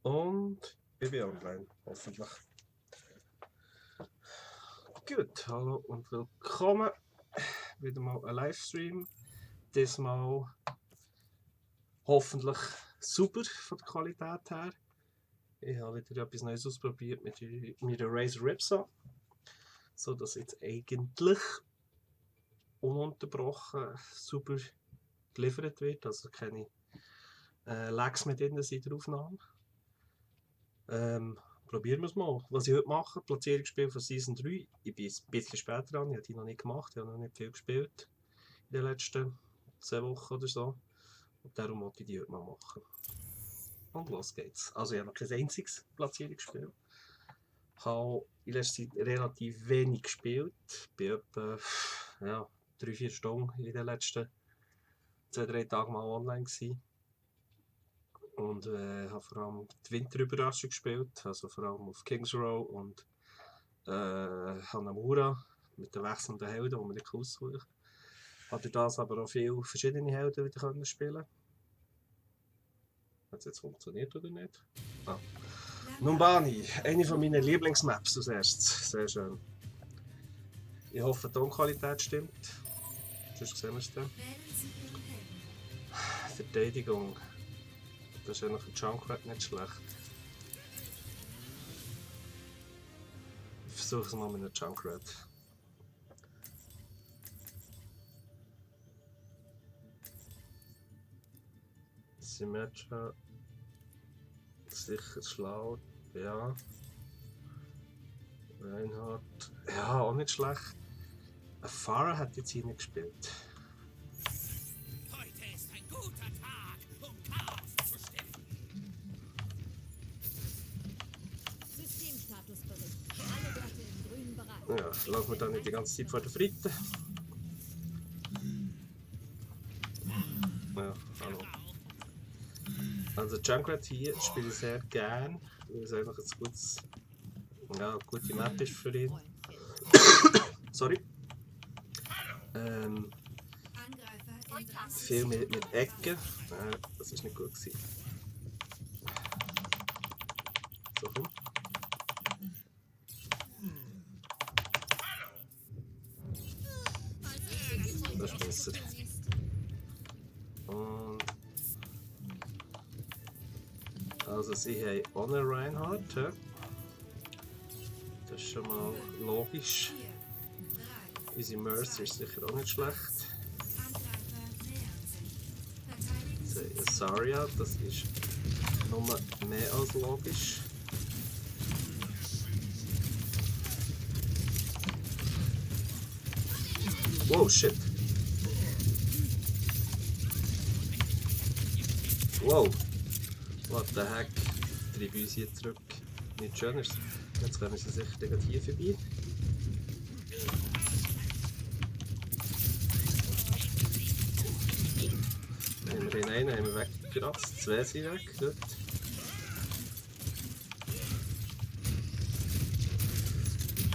Und ich bin online, hoffentlich. Gut, hallo und willkommen. Wieder mal ein Livestream. Diesmal hoffentlich super von der Qualität her. Ich habe wieder etwas Neues ausprobiert mit meiner Razer Ripsaw. So dass jetzt eigentlich ununterbrochen super geliefert wird. Also keine Lags mit drin sind in der Aufnahme. Probieren wir es mal. Was ich heute mache, Platzierungsspiel von Season 3. Ich bin ein bisschen später dran, ich habe die noch nicht gemacht, ich habe noch nicht viel gespielt in den letzten 2 Wochen oder so. Und darum wollte ich die heute mal machen. Und los geht's. Also ich habe noch kein einziges Platzierungsspiel. Ich habe in letzter Zeit relativ wenig gespielt. Ich bin etwa 3-4 Stunden in den letzten 2-3 Tagen mal online gewesen. Und habe vor allem die Winterüberraschung gespielt, also vor allem auf Kings Row und Hanamura mit den wechselnden Helden, die man nicht aussuchen kann. Hat durch das aber auch viele verschiedene Helden wieder können spielen. Hat es jetzt funktioniert oder nicht? Ah. Numbani, eine von meinen Lieblingsmaps als erstes. Sehr schön. Ich hoffe, die Tonqualität stimmt. Sonst sehen wir es dann. Verteidigung. Das ist ja noch ein Junkrat nicht schlecht. Ich versuche es mal mit einem Junkrat. Symmetra. Sicher schlau. Ja. Reinhardt. Ja, auch nicht schlecht. Ein Farah hat jetzt hier nicht gespielt. Heute ist ein guter Tag, um Chaos zu stiften. Systemstatusbericht. Alle Werte im grünen Bereich. Ja, laufen wir dann nicht die ganze Zeit vor der Fritte. Ja, hallo. Also Junkrat hier spiele ich sehr gern, weil es einfach eine gute Map ist für ihn. Sorry. Viel mit Ecken. Das ist nicht gut gewesen. So, komm. Das ist besser. Und also sie haben ohne Reinhardt. Ja. Das ist schon mal logisch. Unsere Mercy ist sicher auch nicht schlecht. Zarya, das ist nur mehr als logisch. Wow, shit. Wow. What the heck. Treibe uns hier zurück. Nichts Schöneres. Jetzt kommen sie sicher hier vorbei. Haben wir einen haben wir weggeratzt. 2 sind weg. Gut.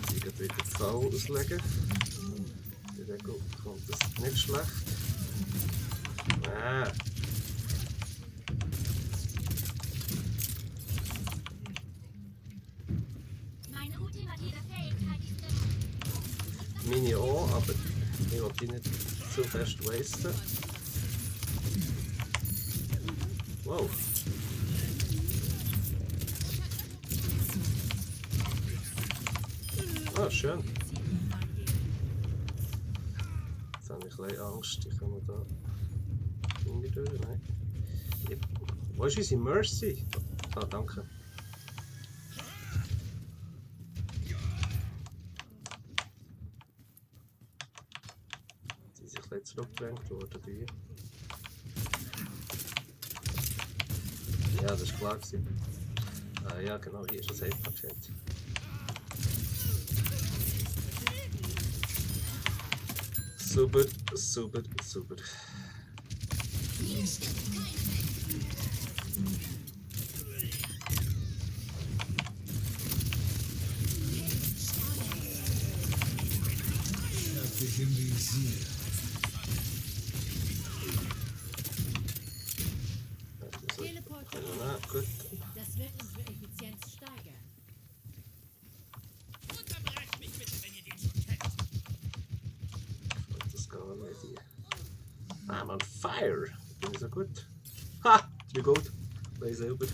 Ich werde wieder die Fall auslegen. In der Regel kommt das nicht schlecht. Meine ultimative Fähigkeit ist Meine auch, aber ich will die nicht zu fest wasten. Wow. Ah, schön. Jetzt habe ich ein bisschen Angst, ich komme da irgendwie durch. Nein. Wo ist unsere Mercy? Ah, danke. Sie ist ein bisschen zurückgedrängt worden hier. Ja, das ist klar gewesen. Ja, genau, hier ist das Safe-Paket. Super, super, super. Dich im Visier. Teleport. Na, gut. Das wird uns Fire. Finde ich so gut. Ha! 3 Gold. Bei selber.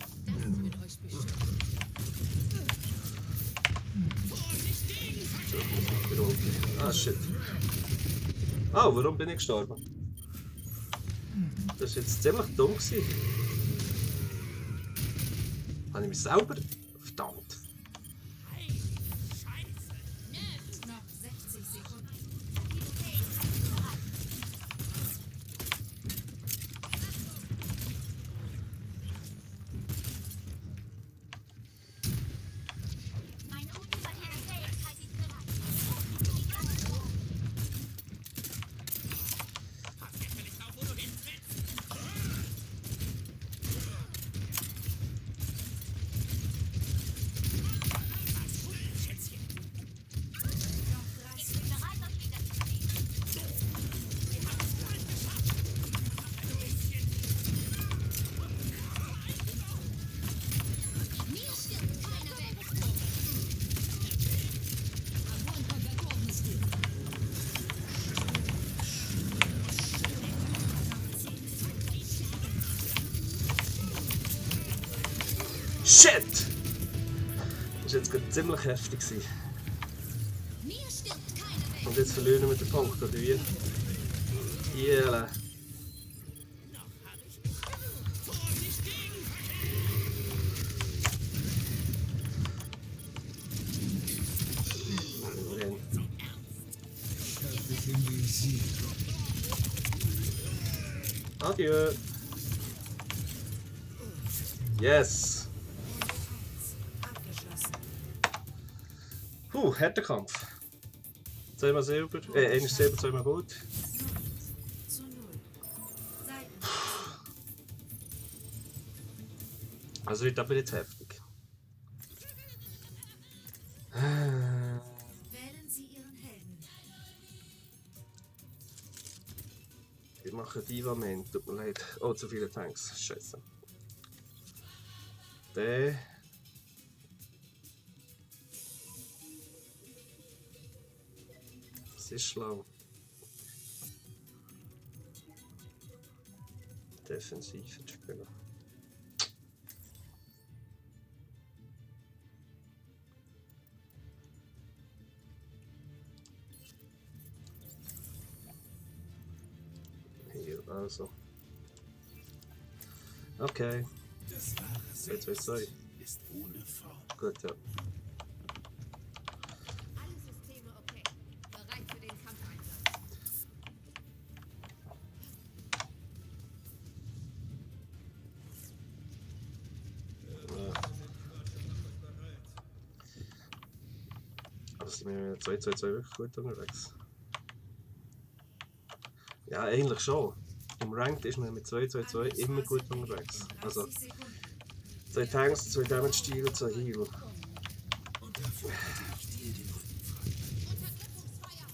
Das wird euch bestimmt. Ah, shit. Oh, warum bin ich gestorben? Das war jetzt ziemlich dumm gewesen. Habe ich mich selber... Verdammt. Noch 60 Sekunden. Meine ultimative Fähigkeit ist bereit. Pass gefälligst auf, wo du hintrittst. Schätzchen. Ich bin bereit, euch wiederzusehen. Mir stirbt keiner weg. Shit! Das war jetzt gerade ziemlich heftig gewesen. Mir stirbt keiner weg. Und jetzt verlieren wir den Punkt, oder wie? Jele. Ich hab dich im Visier. Adieu. Yes. Harter Kampf. Zweimal Silber, eines Silber, zweimal Gold. Zu 0. Seiten. Also wird aber jetzt heftig. Wählen Sie Ihren Helden. Ich mache Diva-Man, tut mir leid. Oh, zu viele Tanks. Scheiße. Der. Das ist schlau. Defensiv zu spielen. Hier, also. Okay. Das wahre 2, 2, 2. ist ohne Form. Gut, ja. Alle Systeme okay. Bereit für den Kampfeinsatz. Also sind wir mit 2, 2, 2 wirklich gut unterwegs. Ja, eigentlich schon. Im Ranked ist man mit 2, 2, 2 immer gut unterwegs. Also 30 Sekunden. 2 Tanks, 2 Damage-Stile, 2 Heal. Und dafür halte ich dir den Rücken frei. Unterstützungsfeuer.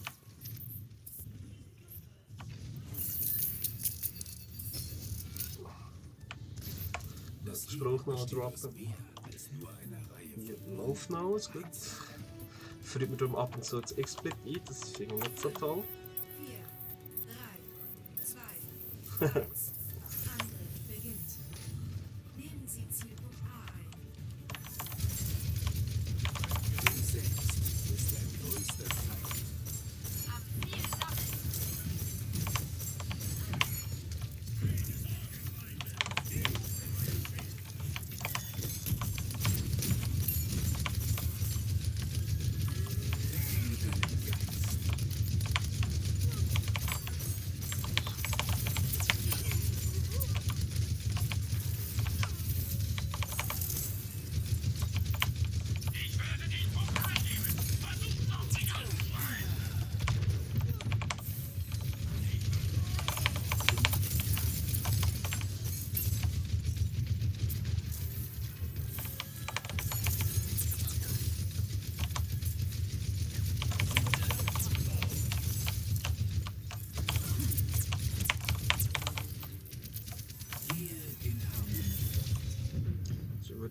Das Spruch noch droppen. Mehr als nur eine Reihe Hier läuft noch alles gut. Führt mir darum ab und zu das X-Split ein, das finde ich nicht so toll. 4, 3, 2, 1. Angriff beginnt. Nehmen Sie Zielpunkt A ein. Du selbst bist dein größter Feind. Am Ziel sammeln.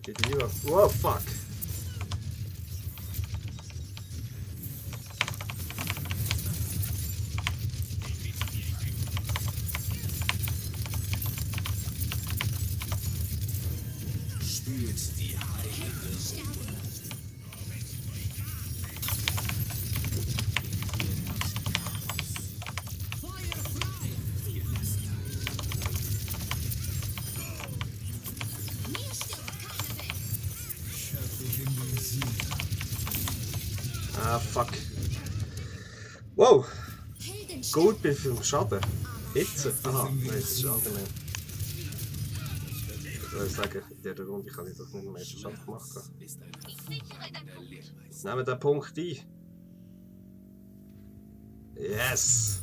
Die Diva. Oh, fuck. Spürt die heilige Ruhe. Schärfe im Visier. Ah, fuck. Wow. Gut bei 5 Schaden. Jetzt? Aha, nein, es ist Schaden mehr. Ich würde sagen, in dieser Runde kann ich doch nicht mehr Schaden gemacht haben. Nehmen wir den Punkt ein. Yes!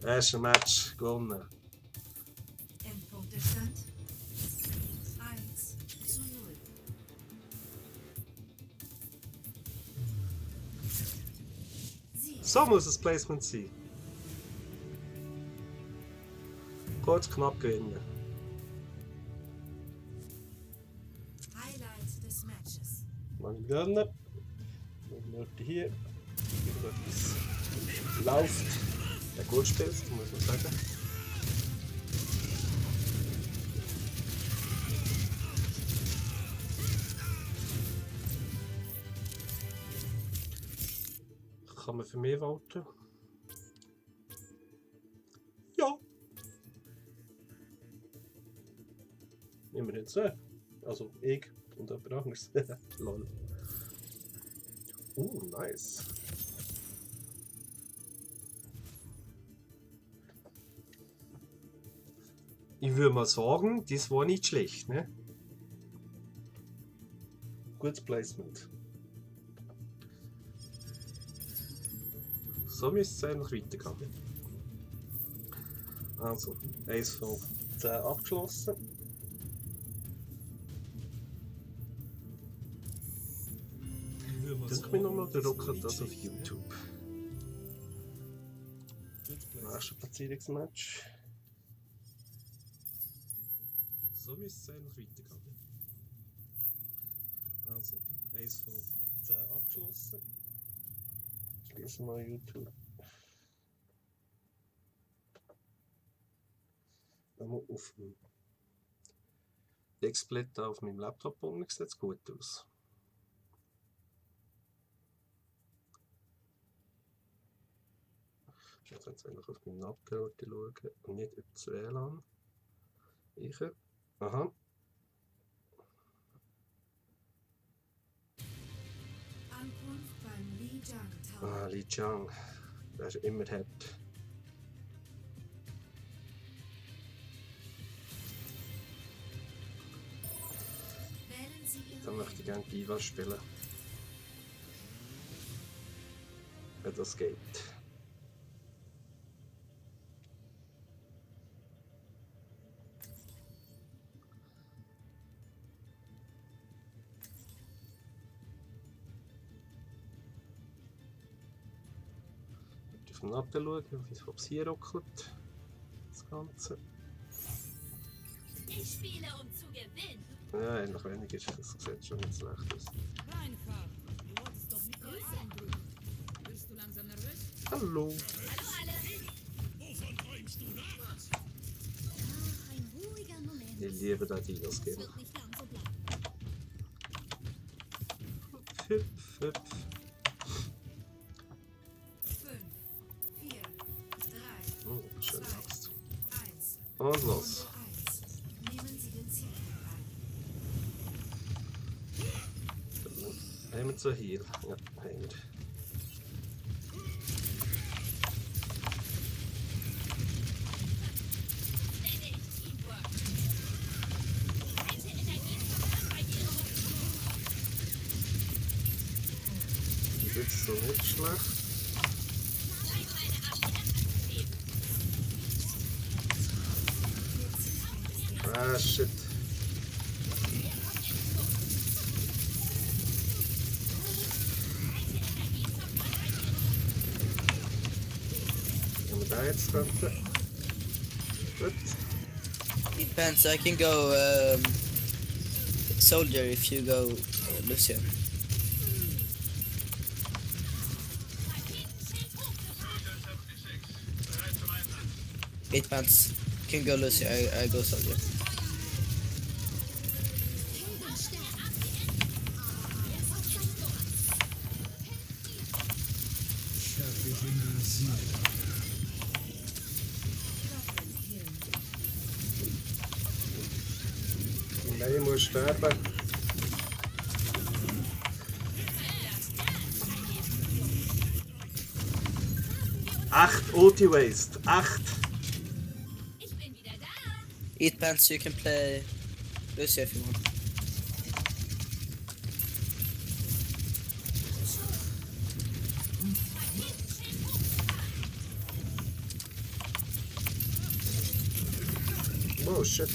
Erstes Match gewonnen. Endpunktestand 1:0. Sie So muss das Placement sein. Kurz knapp gewinnen. Highlight des Matches. Mal gönnen. Und Leute hier. Irgendetwas läuft. Der gut spielt, muss man sagen. Kann man für mich voten? Ja. Immerhin zwei. Also ich und jemand anderes. Lol. Nice. Ich würde mal sagen, das war nicht schlecht, ne? Gutes Placement. So müsste es eigentlich weitergehen. Also, 1 von 10 abgeschlossen. Dann komme ich nochmal drucken, das auf YouTube. Nächstes Platzierungsmatch. So müsste es eigentlich weitergehen. Also, 1 von 10 abgeschlossen. Schließen wir YouTube. Einmal auf dem XSplit auf meinem Laptop und sieht es gut aus. Ich kann jetzt eigentlich auf meinen Abgeordneten schauen und nicht über das WLAN. Aha. Ankunft beim Lijiang Tower. Lijiang. Der ist immer hart. Wählen Sie Ihre Dann möchte ich gerne Diva spielen. Wenn das geht. Auf den Nacken schauen, ob es hier ruckelt. Das Ganze. Ich spiele, um zu gewinnen. Ja, eigentlich weniger. Das sieht schon nicht schlecht aus. Reinhard, du wolltest doch mit Grüßen drüben. Wirst du langsam nervös? Hallo! Hallo alle. Wovon träumst du nachts? Ach, ein ruhiger Moment. Ich liebe da Dinos Das geben. wird nicht lang so bleiben. Hüpf, hüpf. 5, 4, 3, Schön Axt. 1. Und los. 1. Nehmen Sie den Zielpunkt ein. Haben wir so hier? Ja, haben wir. Nenne ich Teamwork. Bitte Energieverbrauch bei Ihrem Das ist jetzt so nicht schlecht. Allein meine Abwehr abgeben. Ah, shit. Wenn wir da jetzt könnten. Gut. Depends. I can go soldier if you go Lucio. It depends. Can go Lucio. I go soldier. Schaffe den Sieg. Nein, ich muss sterben. Echt Ulti Waste. Echt. Ich bin wieder da. It depends. You can play Lucio if you want. Oh shit.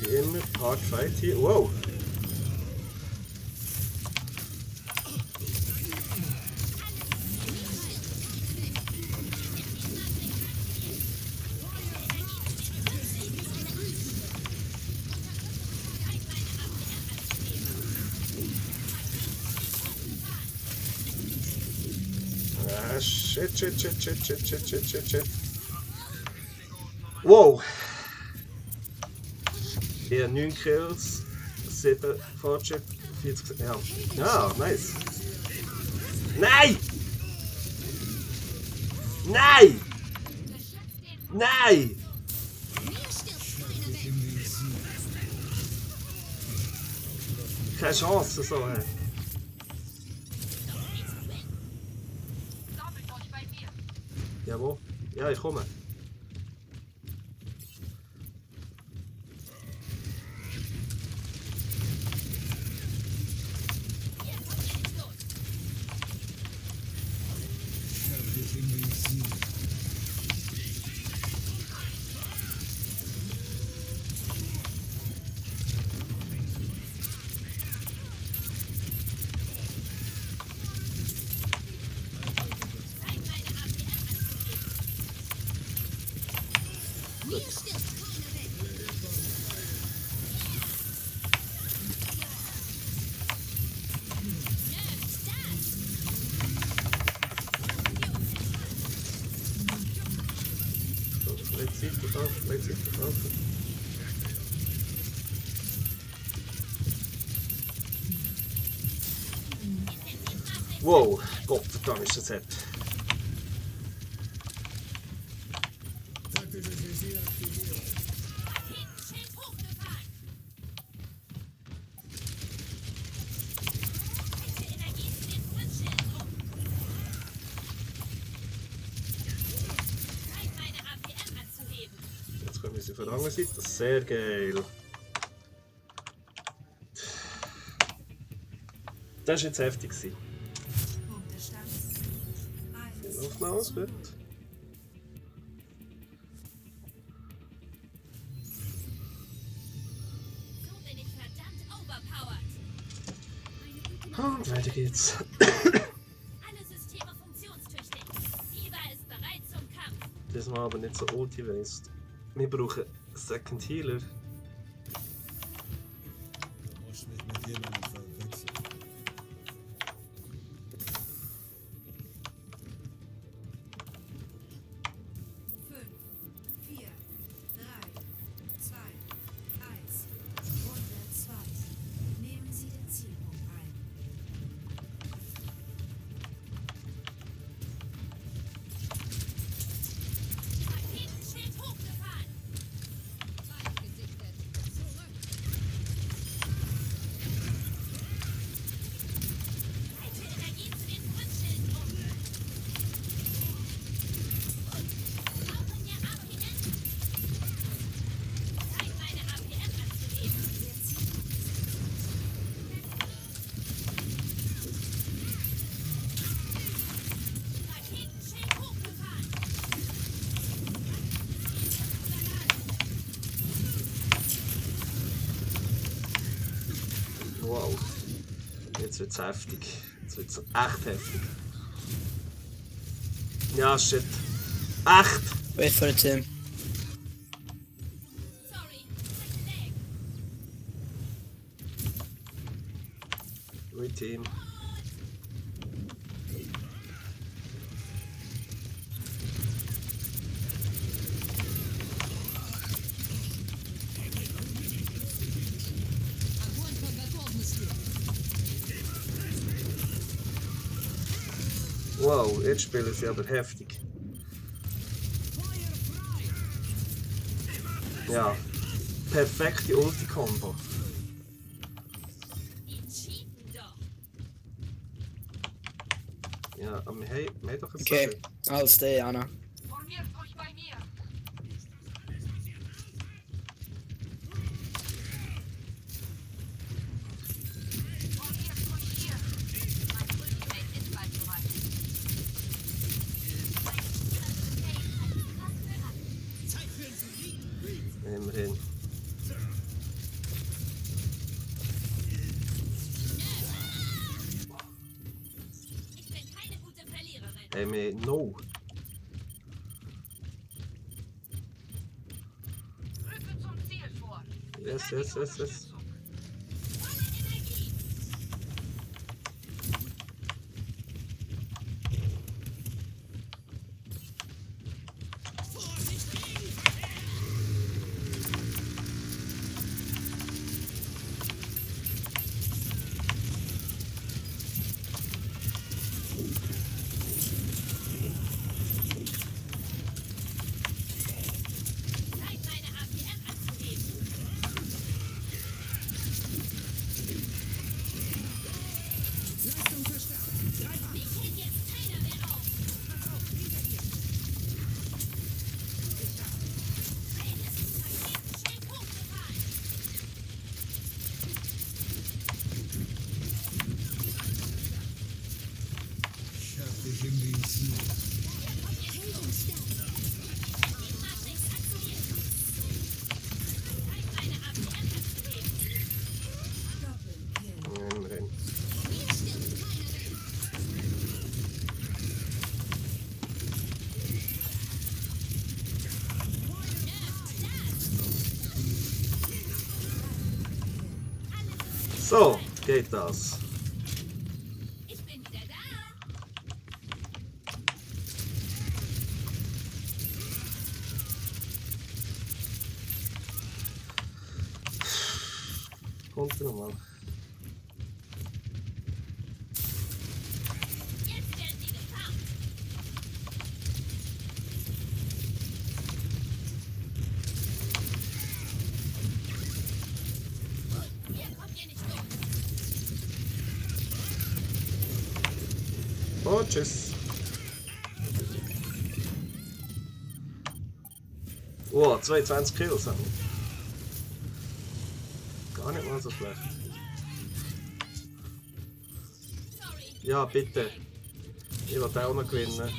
Wie immer, Hard Fight hier. Wow. Ah, shit. Wow. Ich habe 9 Kills, 7 Fortschritt, 40. Ja. Ja, nice. Nein! Nein! Nein! Keine Chance, so. Hey. Jawohl. Ja, ich komme. Schaffe den Sieg. Let's see. Wow, Gottverdammt ist das hart. Taktisches Visier aktiviert. Schild hochgefahren. Bitte Energie zu den Schutzschilden um. Zeit, meine APM anzuheben. Jetzt können wir sie von der anderen Seite. Sehr geil. Das war jetzt heftig. Punktestand. Läuft noch alles gut. So bin ich verdammt overpowered. Und weiter geht's. Alle Systeme funktionstüchtig. Diva ist bereit zum Kampf. Das war aber nicht so ulti-based. Wir brauchen einen Second Healer. Du musst mich mit jemandem verwechseln. Fünf, 4, 3, 2, 1. Runde 2. Nehmen Sie den Zielpunkt ein. Raketenschild hochgefahren. Feind gesichtet. Zurück. Leite Energie zu den Schutzschilden um. Brauchen wir APM? Zeit, meine APM anzuheben. Raketenschild hochgefahren. Wow. Jetzt wird's heftig. Jetzt wird's echt heftig. Ja, shit. Echt? Wait for the team. Sorry. Leg. Ui, Team. Огонь по готовности. Wow, jetzt spielen sie aber heftig. Ja, perfekte Ulti-Kombo. Die cheaten doch. Ja, aber wir haben doch ein Okay, I'll stay, Anna. Formiert euch bei mir. Formiert euch hier. Mein Ultimate ist bald soweit. Immerhin. Ich bin keine gute Verliererin. Haben wir no. Rücke zum Ziel vor. Yes, yes, yes, yes. Volle Energie. Zeit, meine APM anzuheben. Leistung verstärkt. Greif an. Mich hält jetzt keiner mehr auf. Pass auf, hinter dir. Raketen schnell hochgefahren. Ich hab dich im Visier. Matrix aktiviert. Zeit, meine APM anzuheben. Doppelkill. Immerhin. Hier stirbt keiner mehr. So, geht das. Ich bin wieder da. Kommt nochmal. Jetzt werden sie gefarmt. Hier kommt ihr nicht durch. Oh, tschüss. Oh, 22 Kills haben wir. Gar nicht mal so schlecht. Sorry. Ja, bitte. Ich will auch noch gewinnen.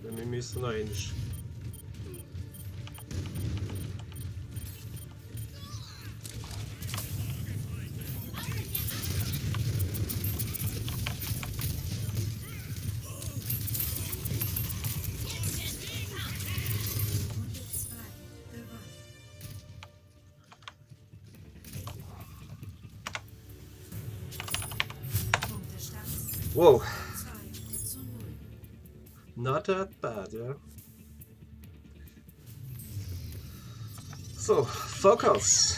Denn wir müssen noch einmal. Runde 2. Gewonnen. Punktestand Wow, 2:0. not that bad, ja. So, Focus.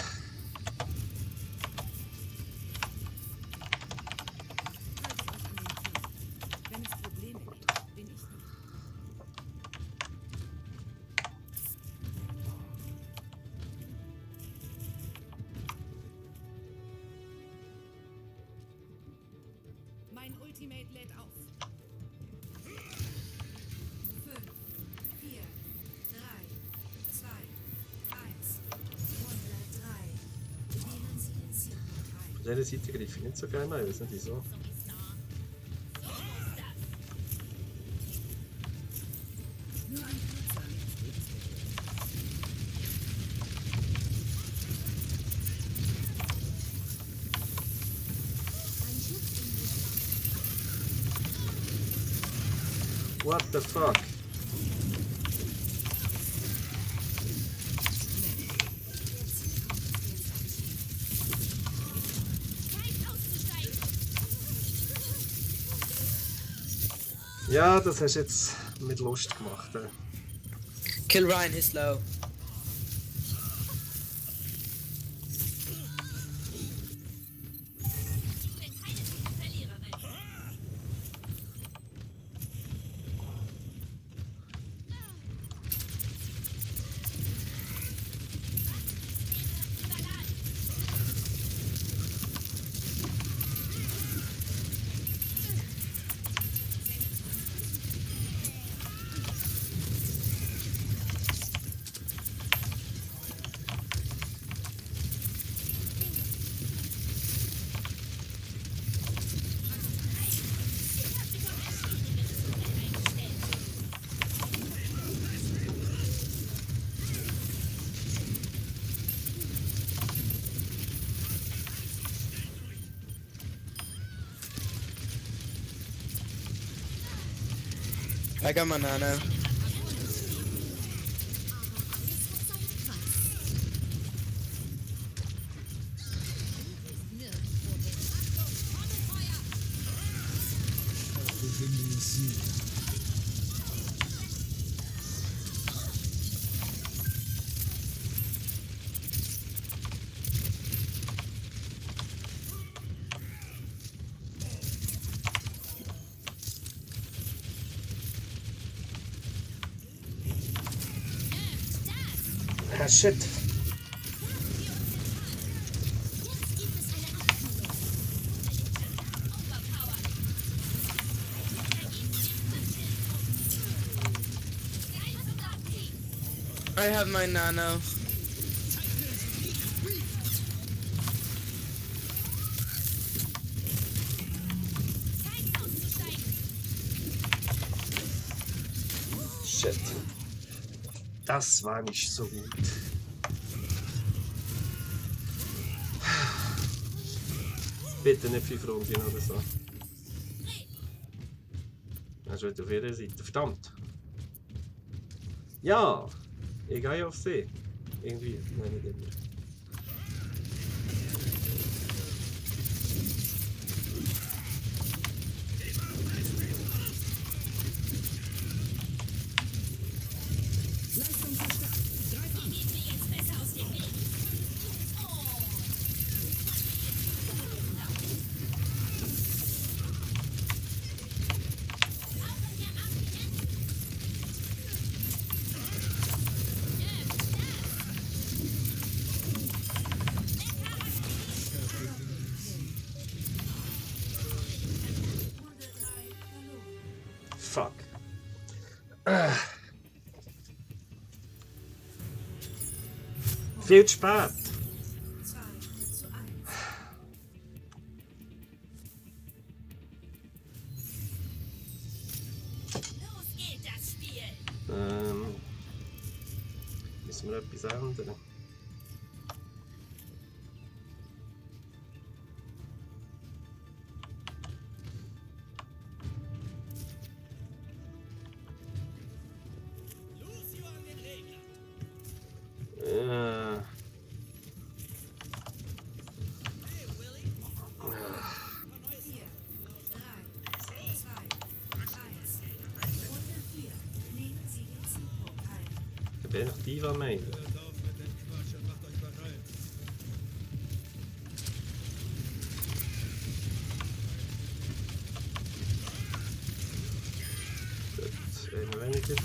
Wenn es Probleme gibt, bin ich nicht. Mein Ultimate lädt auf. 5, 4, 3, 2, 1. Runde 3. Nehmen Sie den Zielpunkt ein. Auf dieser Seite greife ich nicht so gerne ein, ich weiß nicht wieso. So ist da. So ist das. Nur ein kurzer, nichts Lebenswert. What the fuck? Ja, das hast du jetzt mit Lust gemacht. Kill Ryan, he's low. Ich bin keine gute Verliererin. I got my nano. Vitamin C. Ah, shit. I have my nano. Shit. Das war nicht so gut. Bitte nicht 5 Runden oder so. Er ist wieder auf ihrer Seite. Verdammt! Ja! Ich gehe auf sie. Irgendwie. Nein, nicht immer. Fuck. Viel zu spät. 2:1. Los geht das Spiel. Müssen wir etwas ändern? Lucio an den Regler. 4, 3, 2, 1. Runde 4. Nehmen Sie den Zielpunkt ein. Ich bin noch Diva meinen. Hört auf mit dem Quatsch und macht euch bereit. Gut, einer weniger.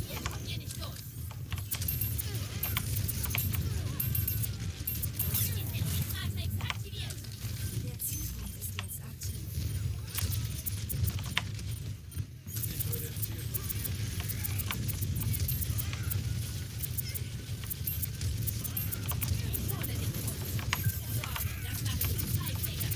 Hier kommt ihr nicht los. Intensivmatrix aktiviert. Der Zielpunkt ist jetzt aktiv. Das mache ich in 2 Fingern.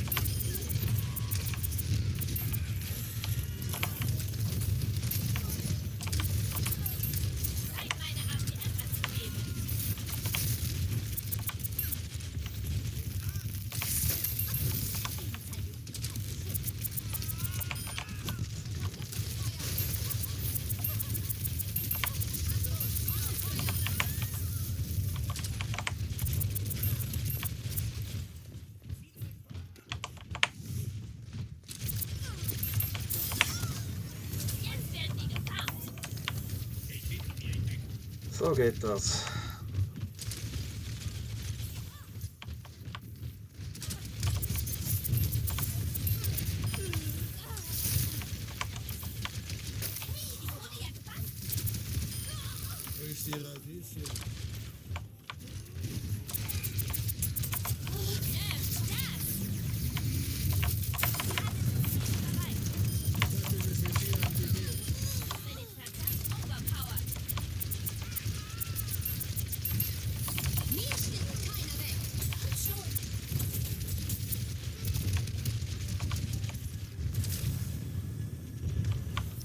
So geht das. Ist die Radieschen.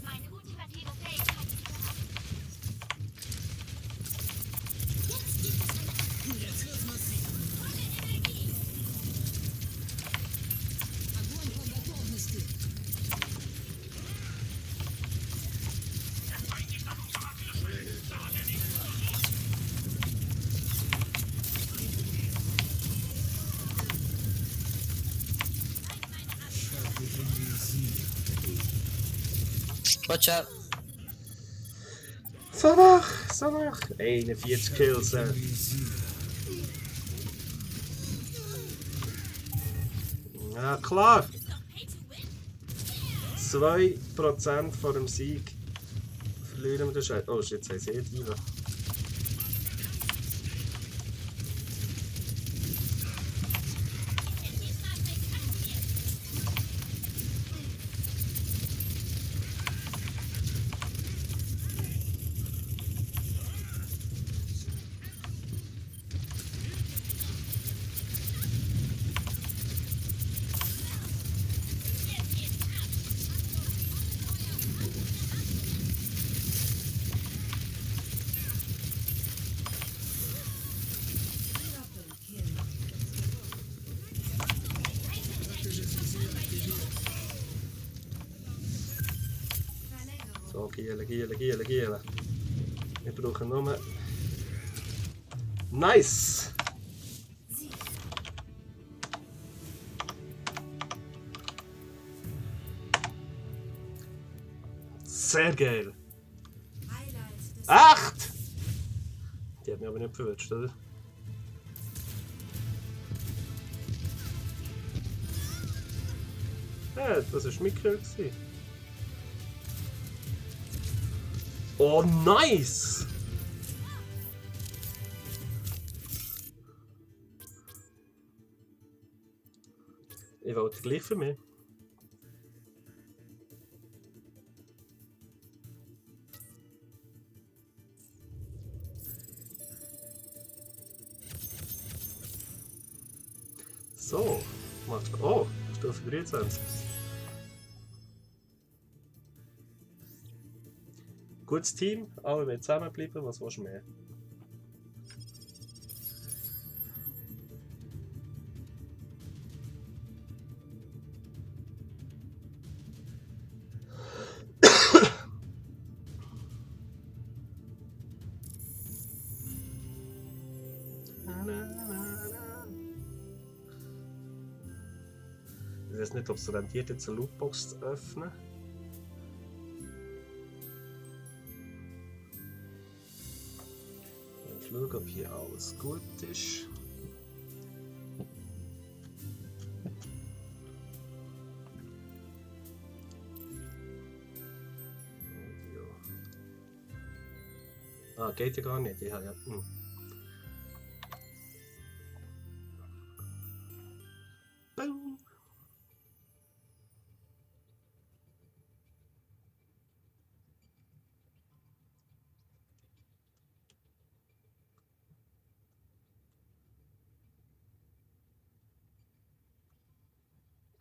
Meine ultimative Fähigkeit ist bereit. Jetzt wird's massiv. Volle Energie. Огонь по готовности. Watch out. Sanach! Sanach! 41 Kills. Ja, klar! Ist doch pay to win. 2% vor dem Sieg verlieren wir den Scheiß. Oh, jetzt haben sie eh Diva. Intensivmaßnahme aktiviert. Jetzt geht's ab. Double kill. Verlängerung. So, Gielen. Wir brauchen nur... Nice! Sieg. Sehr geil! Highlight des 8! Die hat mich aber nicht verwünscht, oder? Ja, das war mein Kill. Oh, nice! Ich wollte gleich für mich. So, macht. Oh, Stufe 23. Gutes Team, alle wollen zusammenbleiben, was willst du mehr? Ich weiß nicht, ob es rentiert, jetzt eine Lootbox zu öffnen. Ich schaue, ob hier alles gut ist. Ja. Ah, geht ja gar nicht. Ja, ja. Boom.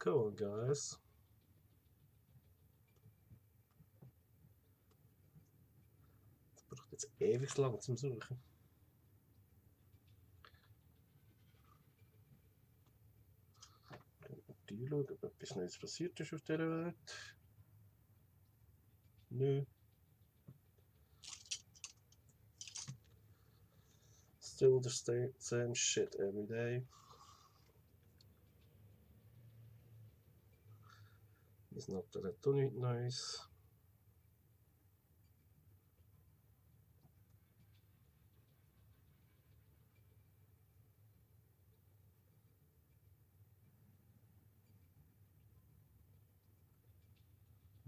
Cool, guys. Das braucht jetzt ewig lang zum Suchen. Die schauen, ob etwas Neues passiert ist auf dieser Welt. Nö. Still the same shit every day. Is not that nicht nice.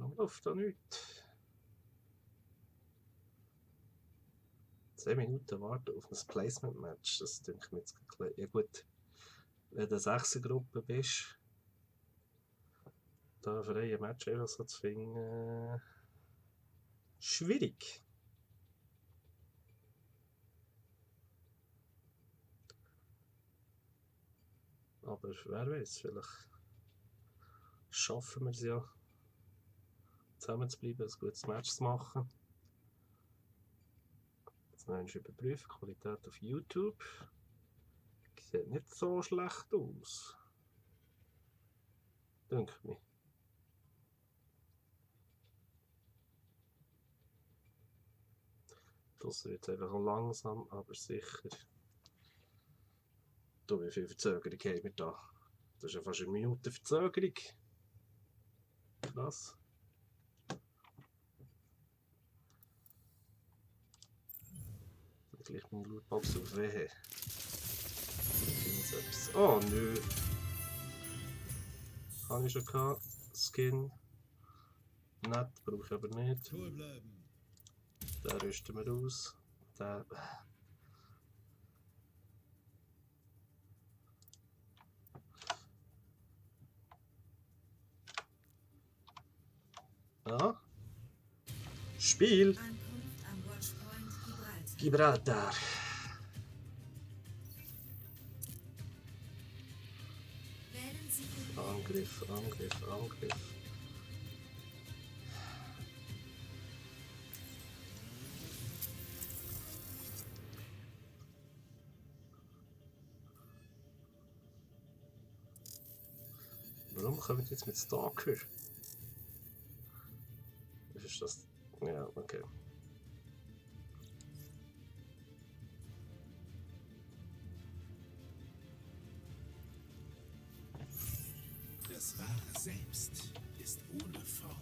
Warum läuft da nichts? 10 Minuten warten auf ein Placement-Match, das denke ich mir jetzt ein bisschen. Ja gut, wenn du eine 6er-Gruppe bist, da für ein Match einfach so zu finden, schwierig. Aber wer weiß, vielleicht schaffen wir es ja, zusammen zu bleiben, ein gutes Match zu machen. Jetzt noch einmal überprüfen, Qualität auf YouTube. Sieht nicht so schlecht aus. Denke ich mir. Das wird einfach langsam, aber sicher. Du, wie viel Verzögerung haben wir da? Das ist ja fast eine Minute Verzögerung. Krass. Gleich meine Lootbox auf Wehe. Oh, nö. Habe ich schon gehabt. Skin. Nett, brauche ich aber nicht. Cool bleiben. Den rüsten wir aus. Den. Ja. Spiel. Ankunft am Watchpoint Gibraltar. Gibraltar. Wählen Sie den Angriff, Angriff, Angriff. Warum kommen wir jetzt mit Stalker? Was ist das? Ja, okay. Das wahre Selbst ist ohne Form.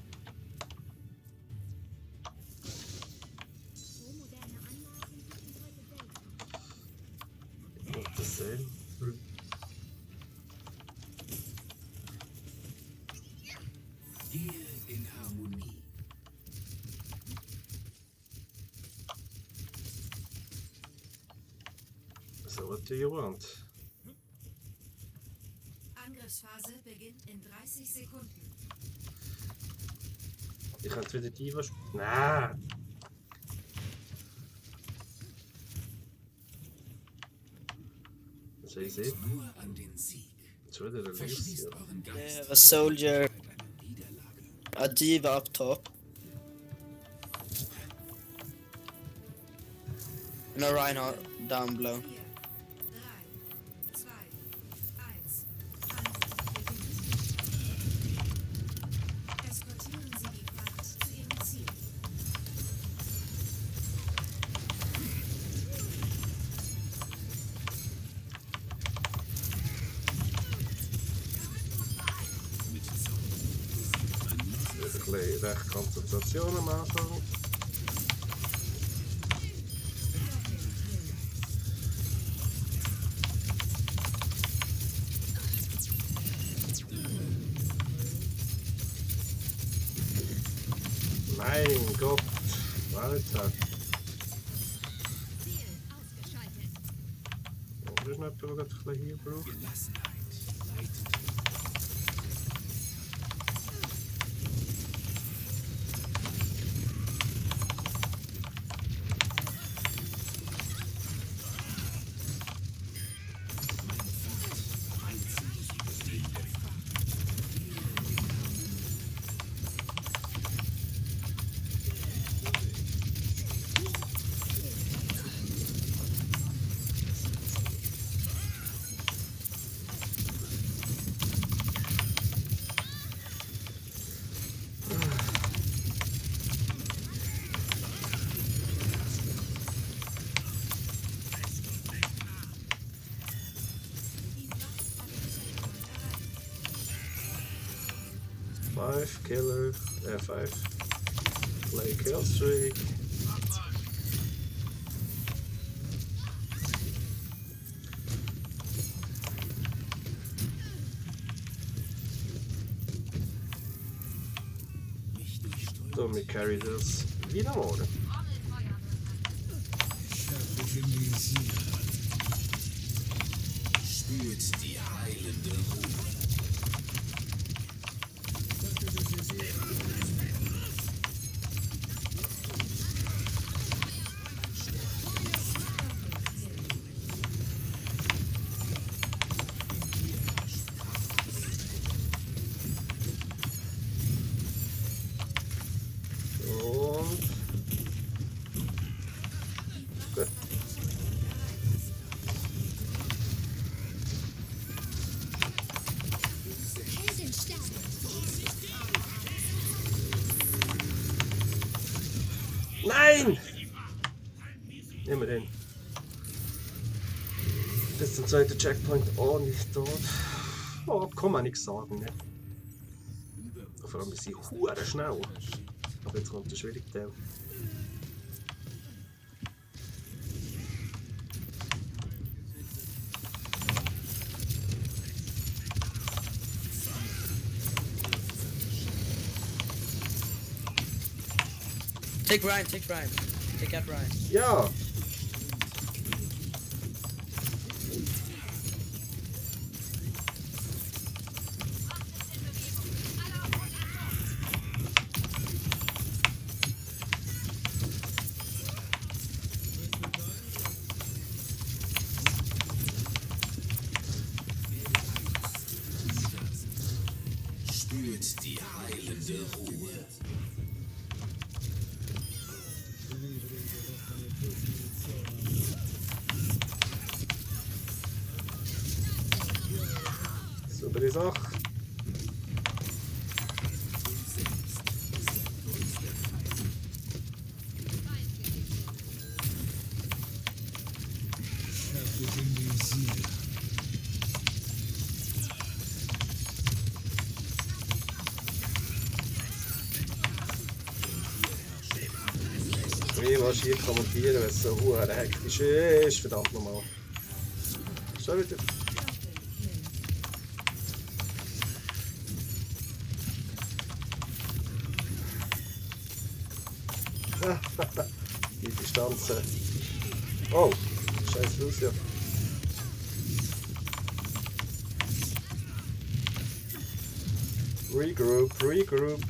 So moderne Anlagen gibt es heute selten. Und das sehen. Gehe in Harmonie. So, what do you want? Angriffsphase beginnt in 30 Sekunden. Ich könnte wieder Diva spielen. Nein! Was soll ich sehen? Nur an den Sieg. Jetzt wieder der Verschließt Lucio. euren They Geist have a soldier, vor einer Niederlage. a diva up top, and a Reinhardt down below. 4, 3, 2, 1. Angriff beginnt. Eskortieren Sie die Fracht zu Ihrem Ziel. Wieder ein bisschen recht Konzentration am Anfang. Mein Gott! Alter! Ziel ausgeschaltet. Das ist nicht, der gerade ein bisschen hier braucht. Gelassenheit leitet. Five killer, F5. Play kill streak. Nicht So, wir carry das wieder morgen. Fertig im Visier. Spürt die heilende Ruhe. Und... Gut. Nein! Nehmen wir den. Bis zum zweiten Checkpoint nicht tot. Oh, kann man nichts sagen, ne? Vor allem sind sie hure schnell. Aber jetzt kommt der schwierige Teil. Take Ryan, take Ryan. Take out Ryan. Ja! Spürt die heilende Ruhe. Saubere Sache. Fertig im Visier. Wie willst du hier kommentieren, wenn es so hure hektisch ist? Verdammt nochmal. Schon wieder. Die Distanzen. Oh, scheiß Lucia. Regroup, regroup.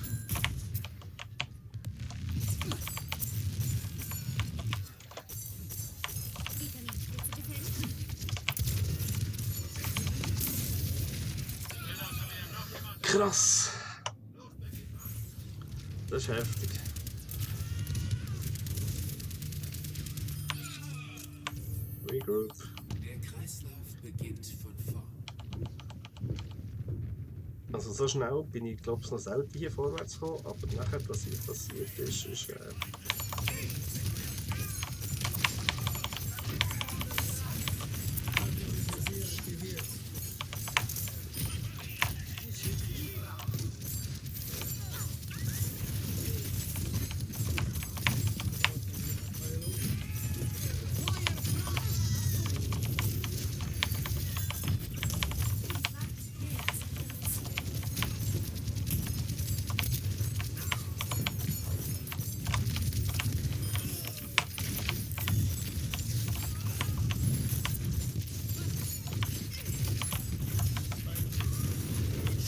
Krass. Das ist heftig. Regroup. Der Kreislauf beginnt von vorn. Also so schnell bin ich glaube ich noch selten hier vorwärts gekommen, aber nachher was hier passiert ist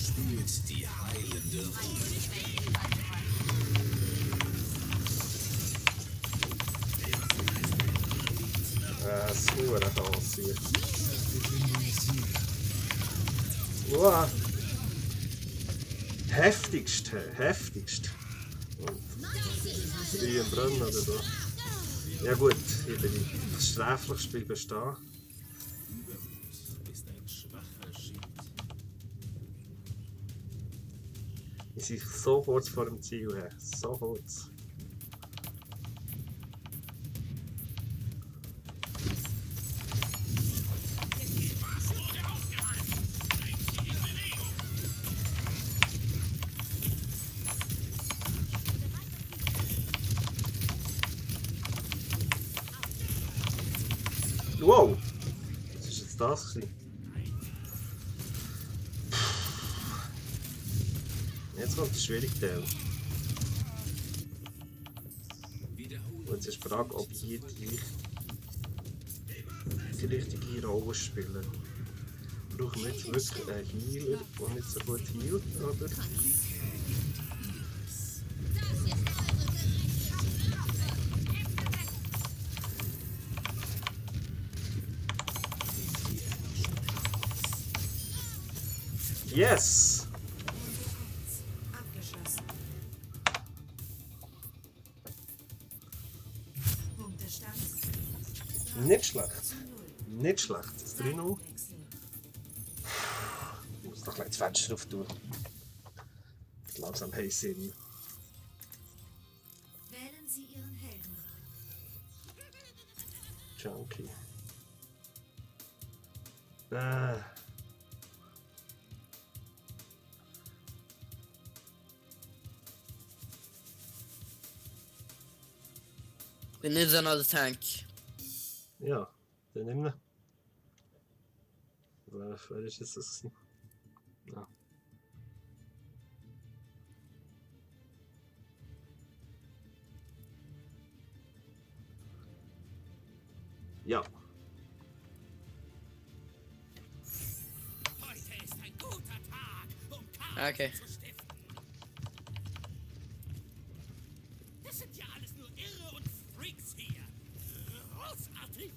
Spürt die heilende Ruhe. es ist nur ein Chaos hier. Fertig im Visier. Wow. Heftigst, heftigst. Und 3 im Brunnen oder so. Ja gut, hier bin ich das sträflichste bleiben stehen. Ist ein schwacher Schild. Ich bin so kurz vor dem Ziel her. So kurz. Wow! Was ist jetzt das gewesen? Jetzt kommt der schwierige Teil. jetzt ist die Frage, ob ich hier die richtige Rolle spiele. Brauchen wir jetzt wirklich einen Healer, der nicht so gut healt, oder? Yes! Abgeschlossen. Punktestand Nicht schlecht. 0. Nicht schlecht. Das 3-0. Wechsel. Ich muss noch ein das Fenster drauf tun. Langsam haben Sinn. Wählen Sie Ihren Helden. Junkie. We need another tank. Ja, den nehmen wir. Wer ist jetzt das gewesen? Ja. Ja. Heute ist ein guter Tag, um Chaos Okay. zu stiften. Das sind ja alles nur Irre und Freaks hier. Großartig.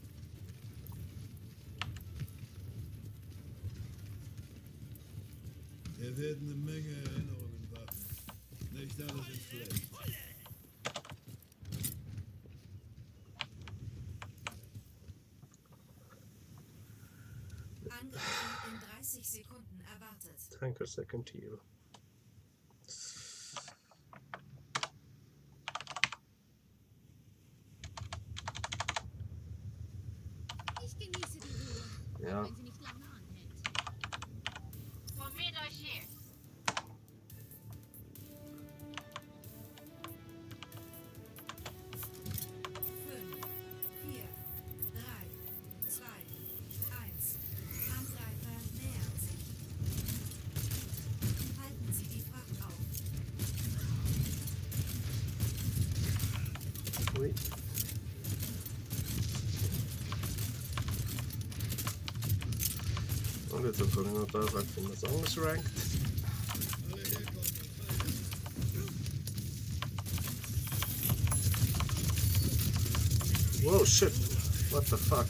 Er werden eine Menge Erinnerungen wachen. Nicht alles ist schlecht. Angriff in 30 Sekunden erwartet. Tanker Second Heal. Ich genieße die Ruhe, Ja. wenn sie nicht lange anhält. Formiert euch hier. 5, 4, 3, 2, 1. Angreifer nähern sich. Halten Sie die Fracht auf. Ui. Und jetzt haben wir noch da, wenn was anderes rankt. Whoa, shit. What the fuck?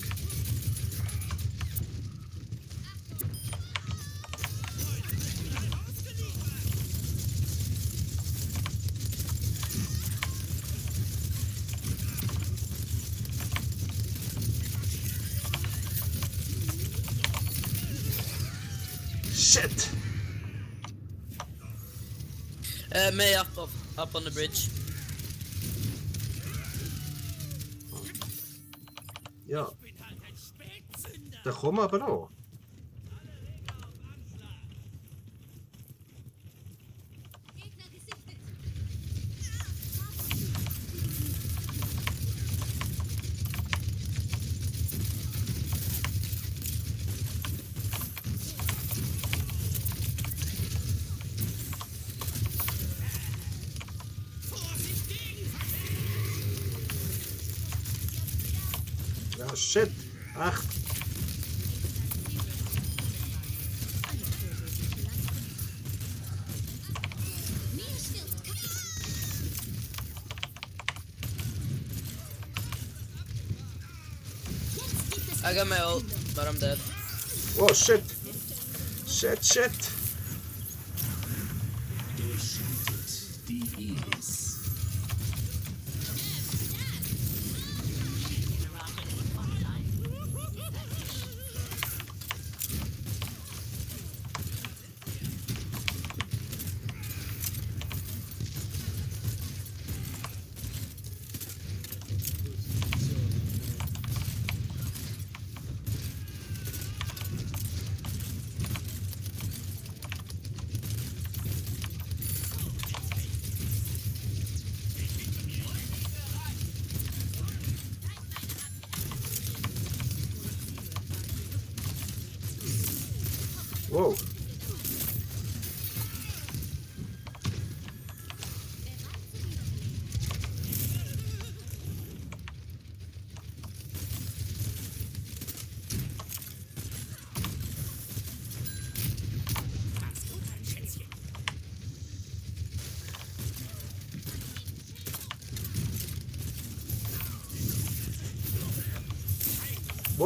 Shit! May up on the bridge. Ja, Ich bin halt ein Spätzünder. da kommen wir aber auch. Gegner gesichtet. Ja, shit! Ach, Mir stirbt keiner. Jetzt gibt es I got my ult, but I'm dead. oh shit! Shit, shit! Wow!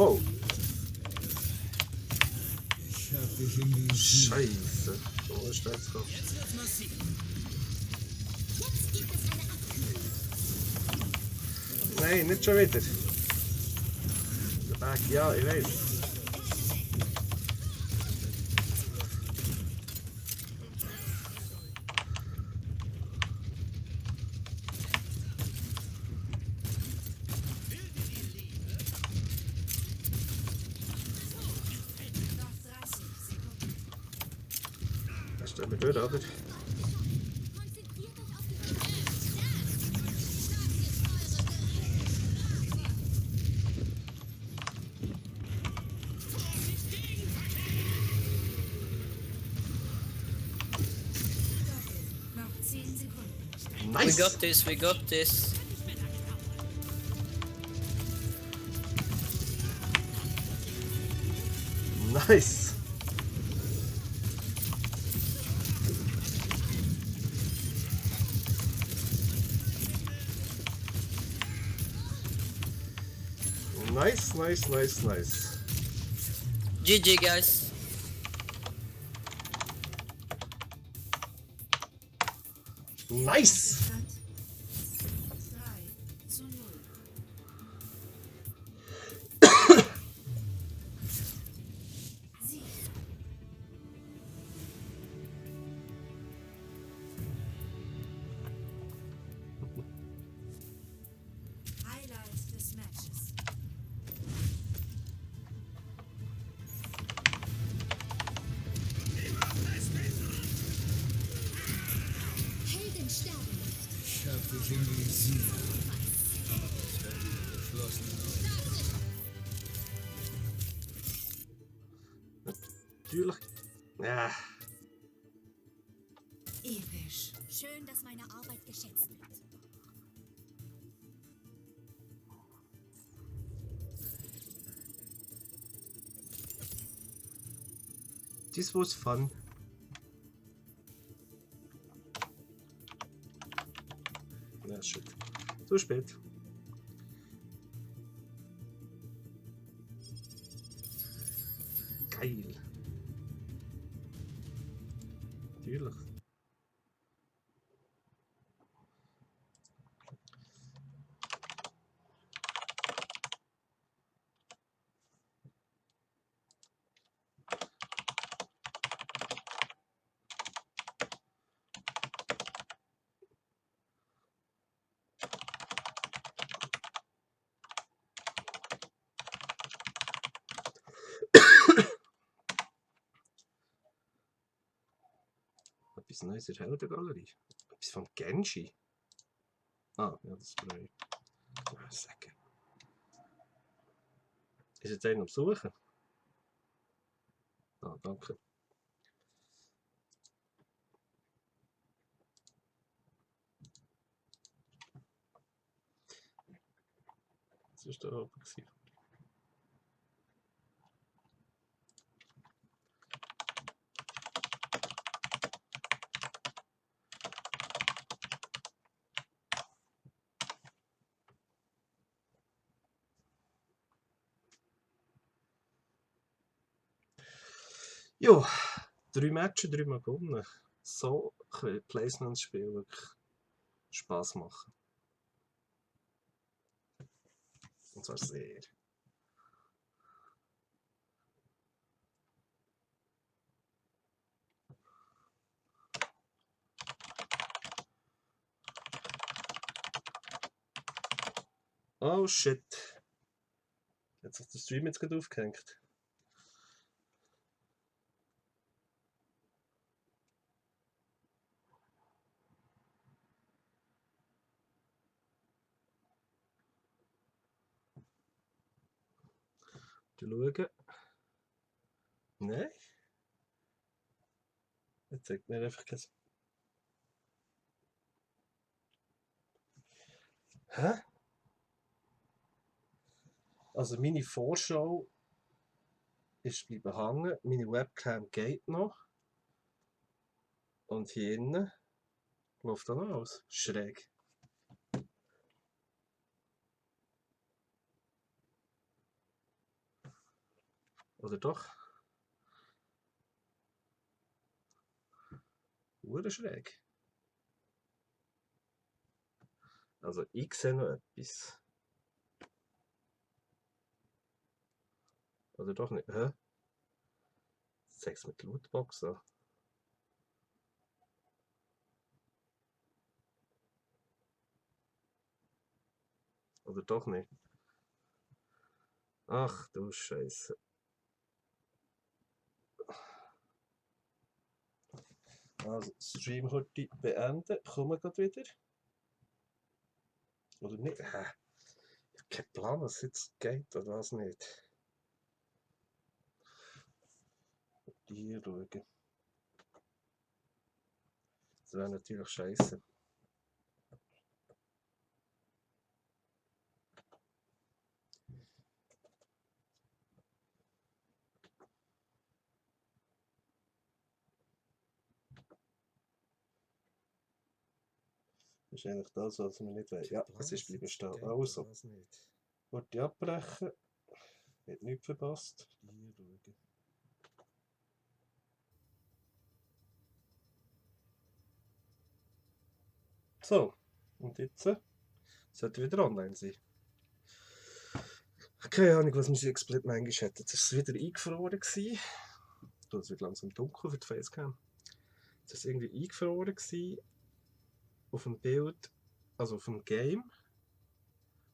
Wow, Ich hab dich in die Scheiße. Wo ist der jetzt gekommen? Jetzt wird's massiv. Jetzt gibt es eine Abkühlung. Nein, nicht schon wieder. Der Berg, ja, ich weiß. Noch 30 Sekunden. Da stehen wir durch, oder? Konzentriert euch auf die Noch 10 Sekunden. We Nice! got this, we got this. Nice! Nice, nice, nice, nice. GG, guys. Nice! Stand 3:0. Sieg. Highlight des Matches. Helden sterben nicht. Ich hab dich in die Siege. Geschlossenen Augen. Natürlich. Ja. Episch. Schön, dass meine Arbeit geschätzt wird. This was fun. Ja, shit. Zu spät. Geil. Natürlich. Etwas Neues in der Heldengalerie. Etwas von Genji. Ah, ja, das ist neu. Ja, sagen. Ist jetzt einer am Suchen? Ah, danke. Das ist der oben gewesen. Ja, 3 Matches, 3 Mal gewonnen. So können Placements-Spiele wirklich Spass machen. Und zwar sehr. Oh shit. Jetzt hat der Stream jetzt gerade aufgehängt. Schauen. Nein. Jetzt zeigt mir einfach kein. Hä? Also meine Vorschau ist bleiben hängen. Meine Webcam geht noch. Und hier innen läuft dann noch aus. Schräg. Oder doch? Hure schräg. Also ich sehe noch etwas. Oder doch nicht? Hä? Sex mit Lootbox an. Oder doch nicht? Ach du Scheiße. Also, Stream heute beenden. Kommen wir gerade wieder? Oder nicht? Ich habe keinen Plan, was jetzt geht oder was nicht. Hier schauen. Das wäre natürlich scheiße. Das ist eigentlich das, was wir nicht wollen. Ja, es ist bleiben stehen. Also, wollte abbrechen. Hat nichts verpasst. Hier schauen. So, und jetzt sollte wieder online sein. Keine Ahnung, was Music Split manchmal hat. Jetzt war es wieder eingefroren. Es wird langsam dunkel für die Facecam. Jetzt war es irgendwie eingefroren auf dem Bild, also auf dem Game.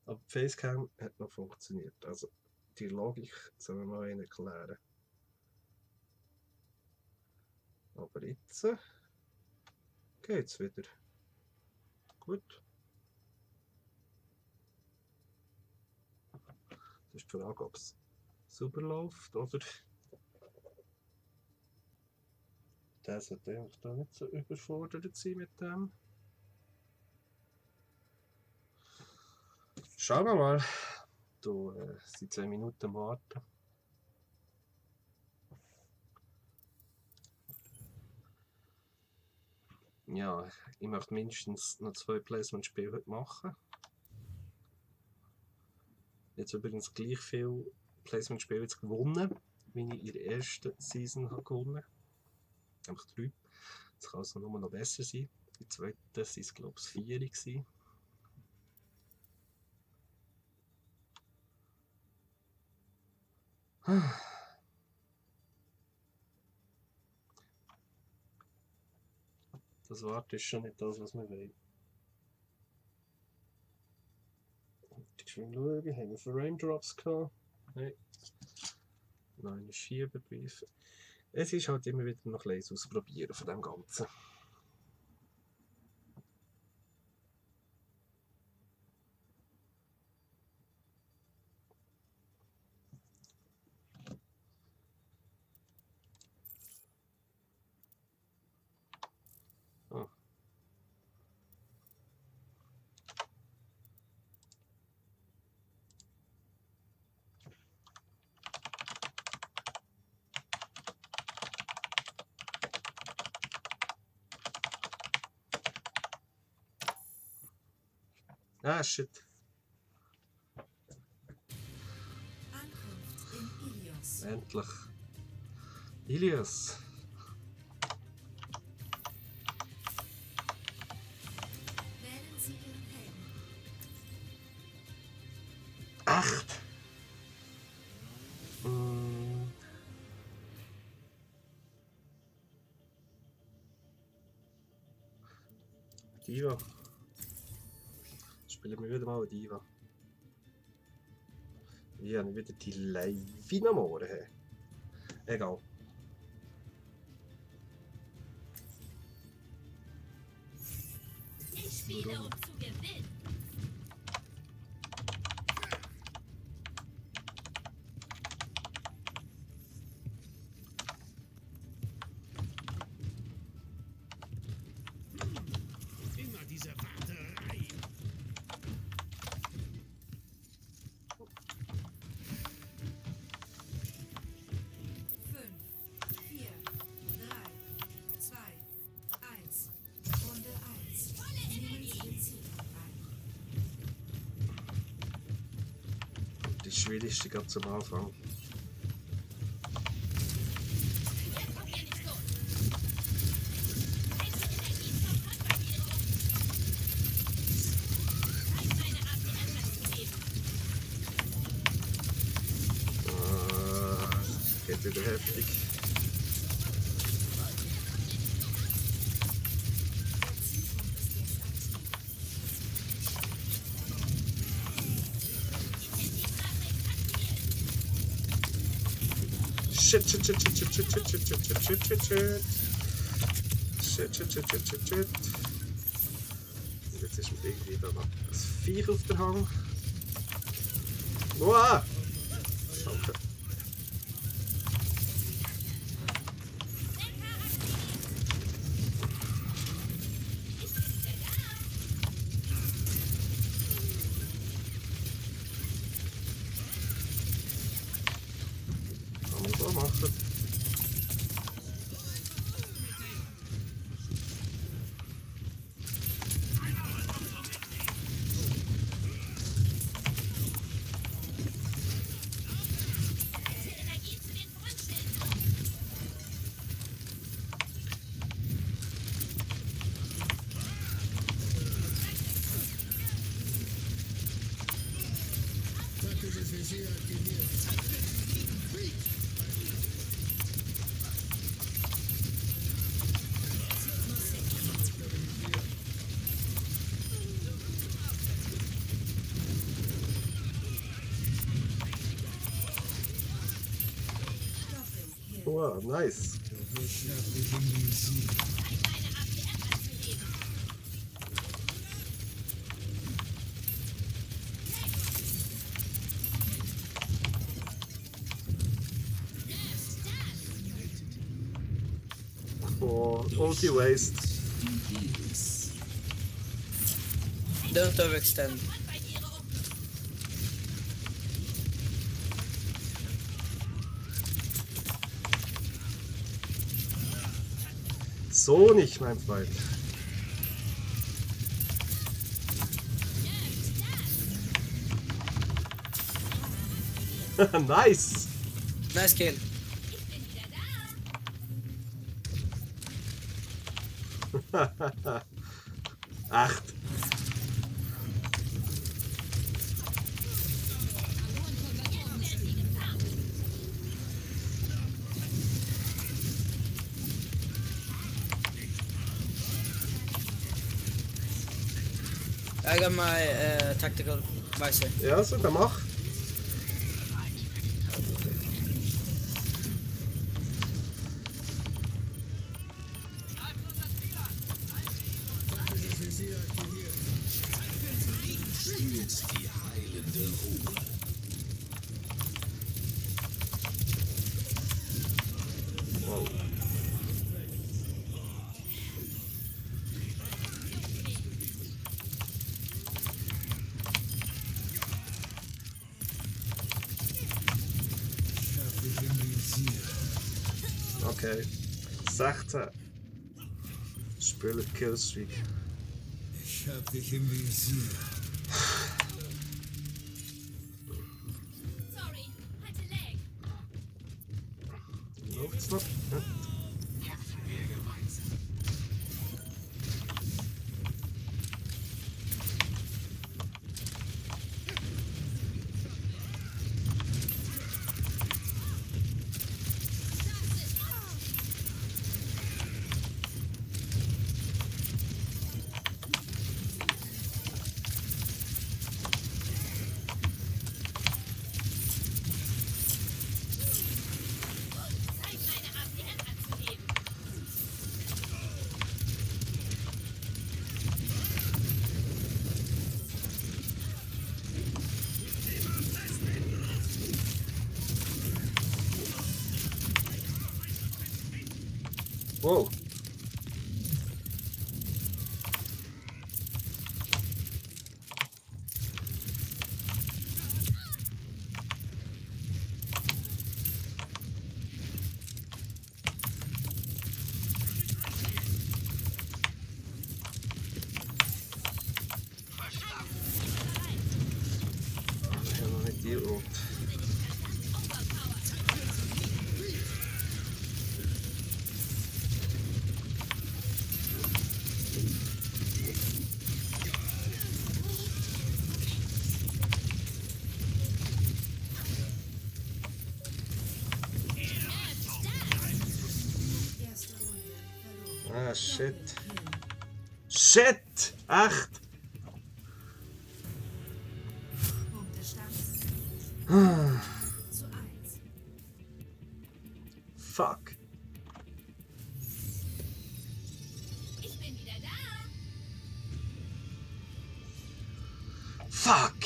Aber die Facecam hat noch funktioniert. Also die Logik sollen wir mal ihnen erklären. Aber jetzt geht es wieder. Gut. Das ist die Frage, ob es super läuft oder. Der sollte eigentlich da nicht so überfordert sein mit dem. Schauen wir mal. Du sind 2 Minuten warten. Ja, ich möchte mindestens noch 2 Placement-Spiele heute machen. Jetzt übrigens gleich viel Placement-Spiele jetzt gewonnen, wie ich in der ersten Season habe gewonnen. Einfach 3. Das kann also nur noch besser sein. Die zweite waren es, glaube ich, 4 gewesen. Das Warten ist schon nicht das, was wir wollen. Ich will schauen, haben wir Frame Drops gehabt? Nein. Nein, ist hier überprüfen. Es ist halt immer wieder noch ein bisschen ausprobieren von dem Ganzen. Ah, shit. Ankunft in Ilios. Endlich. Ilios. Wählen Sie Ihren Helden. Echt? Diva. Spielen wir wieder mal eine Diva. Ich habe wieder die Leivin am Ohren. Egal. Ich spiele, um zu gewinnen. Immer diese Warterei. 5, 4, 3, 2, 1. Runde 1. Nehmen Sie den Zielpunkt ein. Das Schwierigste ganz am Anfang. Geht wieder heftig. Shit. Jetzt ist mir irgendwie da noch ein Viech auf der Hang. Wow! Danke. Kann man so machen. Energie zu den Brunnschild. Taktisches Visier aktiviert. Wow, nice. Ich hab dich im Visier. Meine APM anzuheben. Oh, Ulti Waste. Don't overextend. Und bei ihre um. So nicht, mein Freund. Nice! Nice kill. Ich bin wieder da. Echt. I got my tactical visor. Ja, so, dann mach. Taktisches Visier aktiviert. Wow. Ich hab dich im Visier. Okay. 16. Spieler Killstreak. Ich hab dich im Visier. Sorry, hatte Lag. Läuft's noch? Ja. Zeit, meine APM anzuheben. Wow. Ich habe noch nicht die Ult. Ah, shit. Shit! Echt? Punktestand Ah, zu 1. fuck. Ich bin wieder da. Fuck.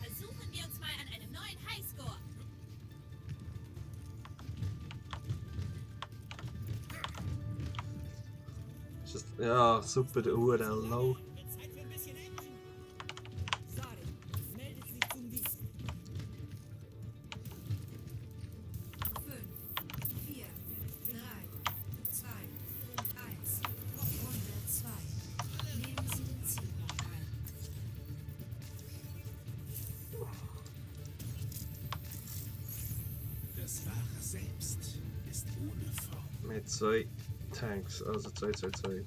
Versuchen wir uns mal an einem neuen Highscore. Ist das, ja, super, der URL, no. Wird Zeit für ein bisschen Action. Sari, meldet sich zum Dienst. 5, 4, 3, 2, 1. Runde 2. Nehmen Sie den Zielpunkt ein. Das Wahre selbst ist ohne Form. Mit 2 Tanks, also 2, 2, 2.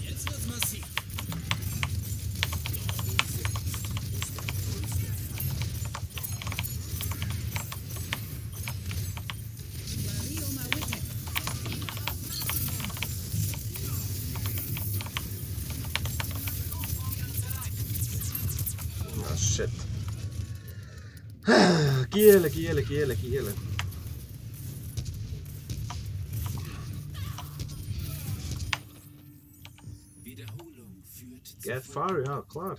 Jetzt wird's massiv. Vario Mawite. Ah, shit. Giele, giele, giele, giele. Wiederholung führt zu Get far, ja, klar.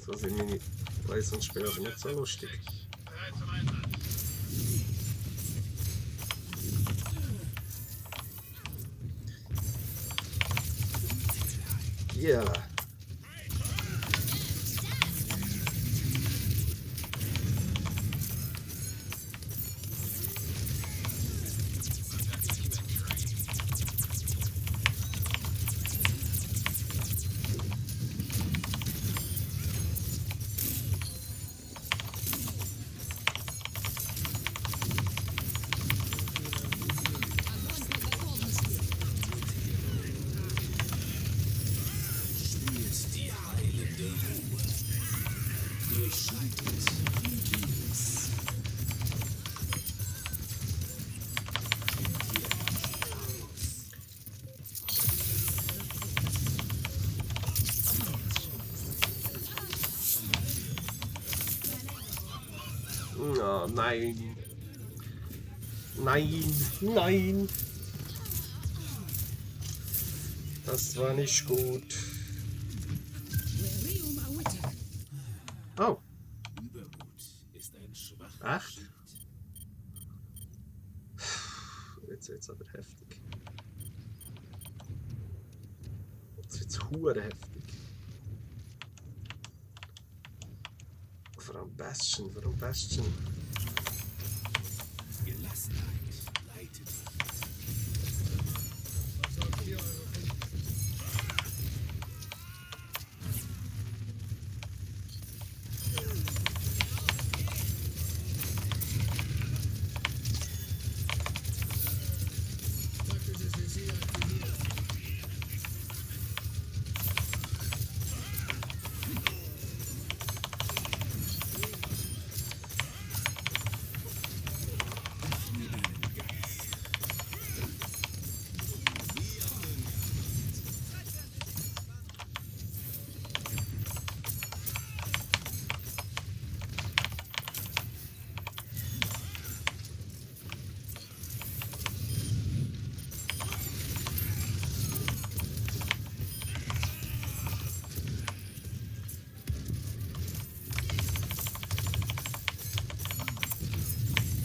So sind meine Leistungsspiele aber nicht so lustig. Giele. spürst die heilende Ruhe. Durchschreitet vieles. Oh, nein. Nein, nein. Das war nicht gut. Vario Mawite. Oh, Übermut ist ein schwacher echt? Schild. Jetzt wird's aber heftig. hure heftig. Vor allem Bastion, warum Bastion? Gelassenheit leitet dich. Was sagt ihr, eure Kunden? Taktisches Visier aktiviert.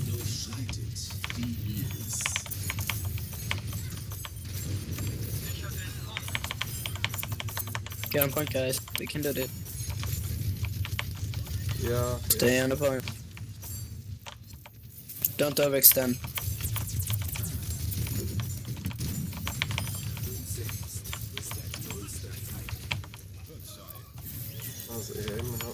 Durchschreitet die Iris. Get on point, guys. We can do it. Ja, Stay on the point. Don't overextend. also ja, immer noch.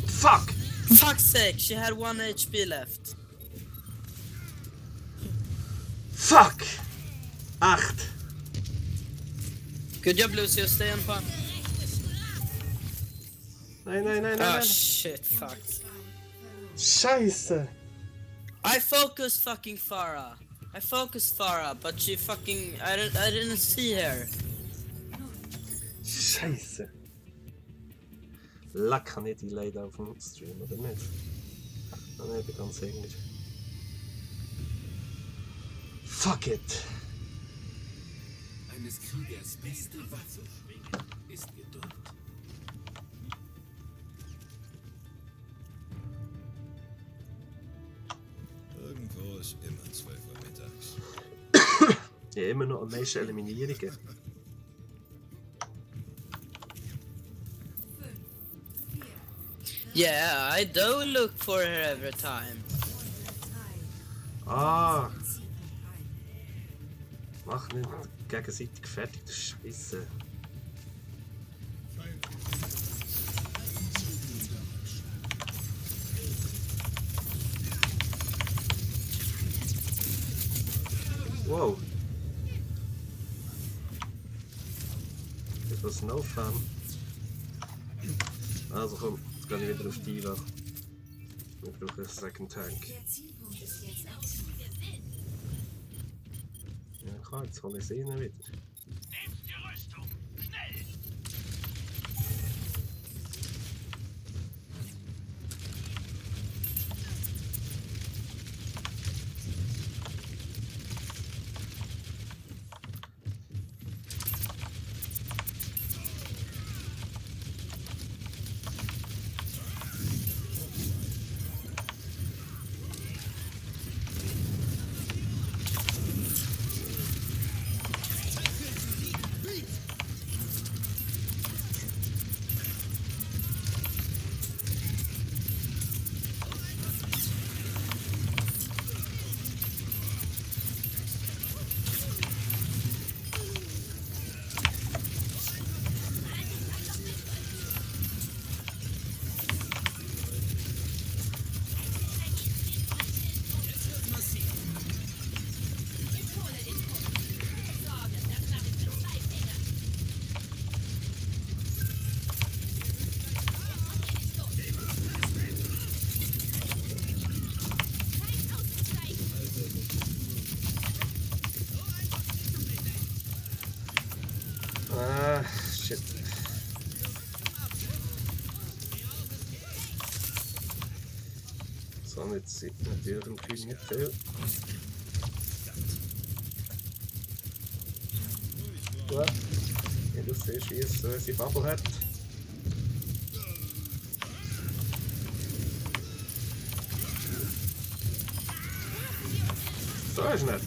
Fuck! Fuck's sake, she had 1 HP left. Fuck! 8! Good job, Lucio. Stay on point. Nein, nein, nein, nein, Oh nein. shit, fuck. Scheiße! I focused fucking Farah. I focused Farah, but she fucking... I didn't see her. Scheiße! Lack kann ich die leider auf dem Stream, oder nicht? Ah, nein, ich bin ganz sicher. Fuck it! Eines Kriegers beste Waffe ist Geduld. Irgendwo ist immer 12 Uhr mittags. Ja, immer noch am meisten Eliminierungen. 5, 4, Yeah, I do look for her every time. 3, Ah! Zielpunkt ein. Mach nicht gegenseitig fertig, du Scheiße. Wow. Das war no fun. Also komm, jetzt gehe ich wieder auf die Diva. Wir brauchen einen Second Tank. Der Zielpunkt ist jetzt aktiv. Ja klar, jetzt hole ich sie wieder. Nehmt die Rüstung! Schnell! Ah, shit. So, jetzt sieht natürlich im Kühl nicht viel. Gut. Ja, das ist schießen, wenn sie Bubble hat. Das ist nett.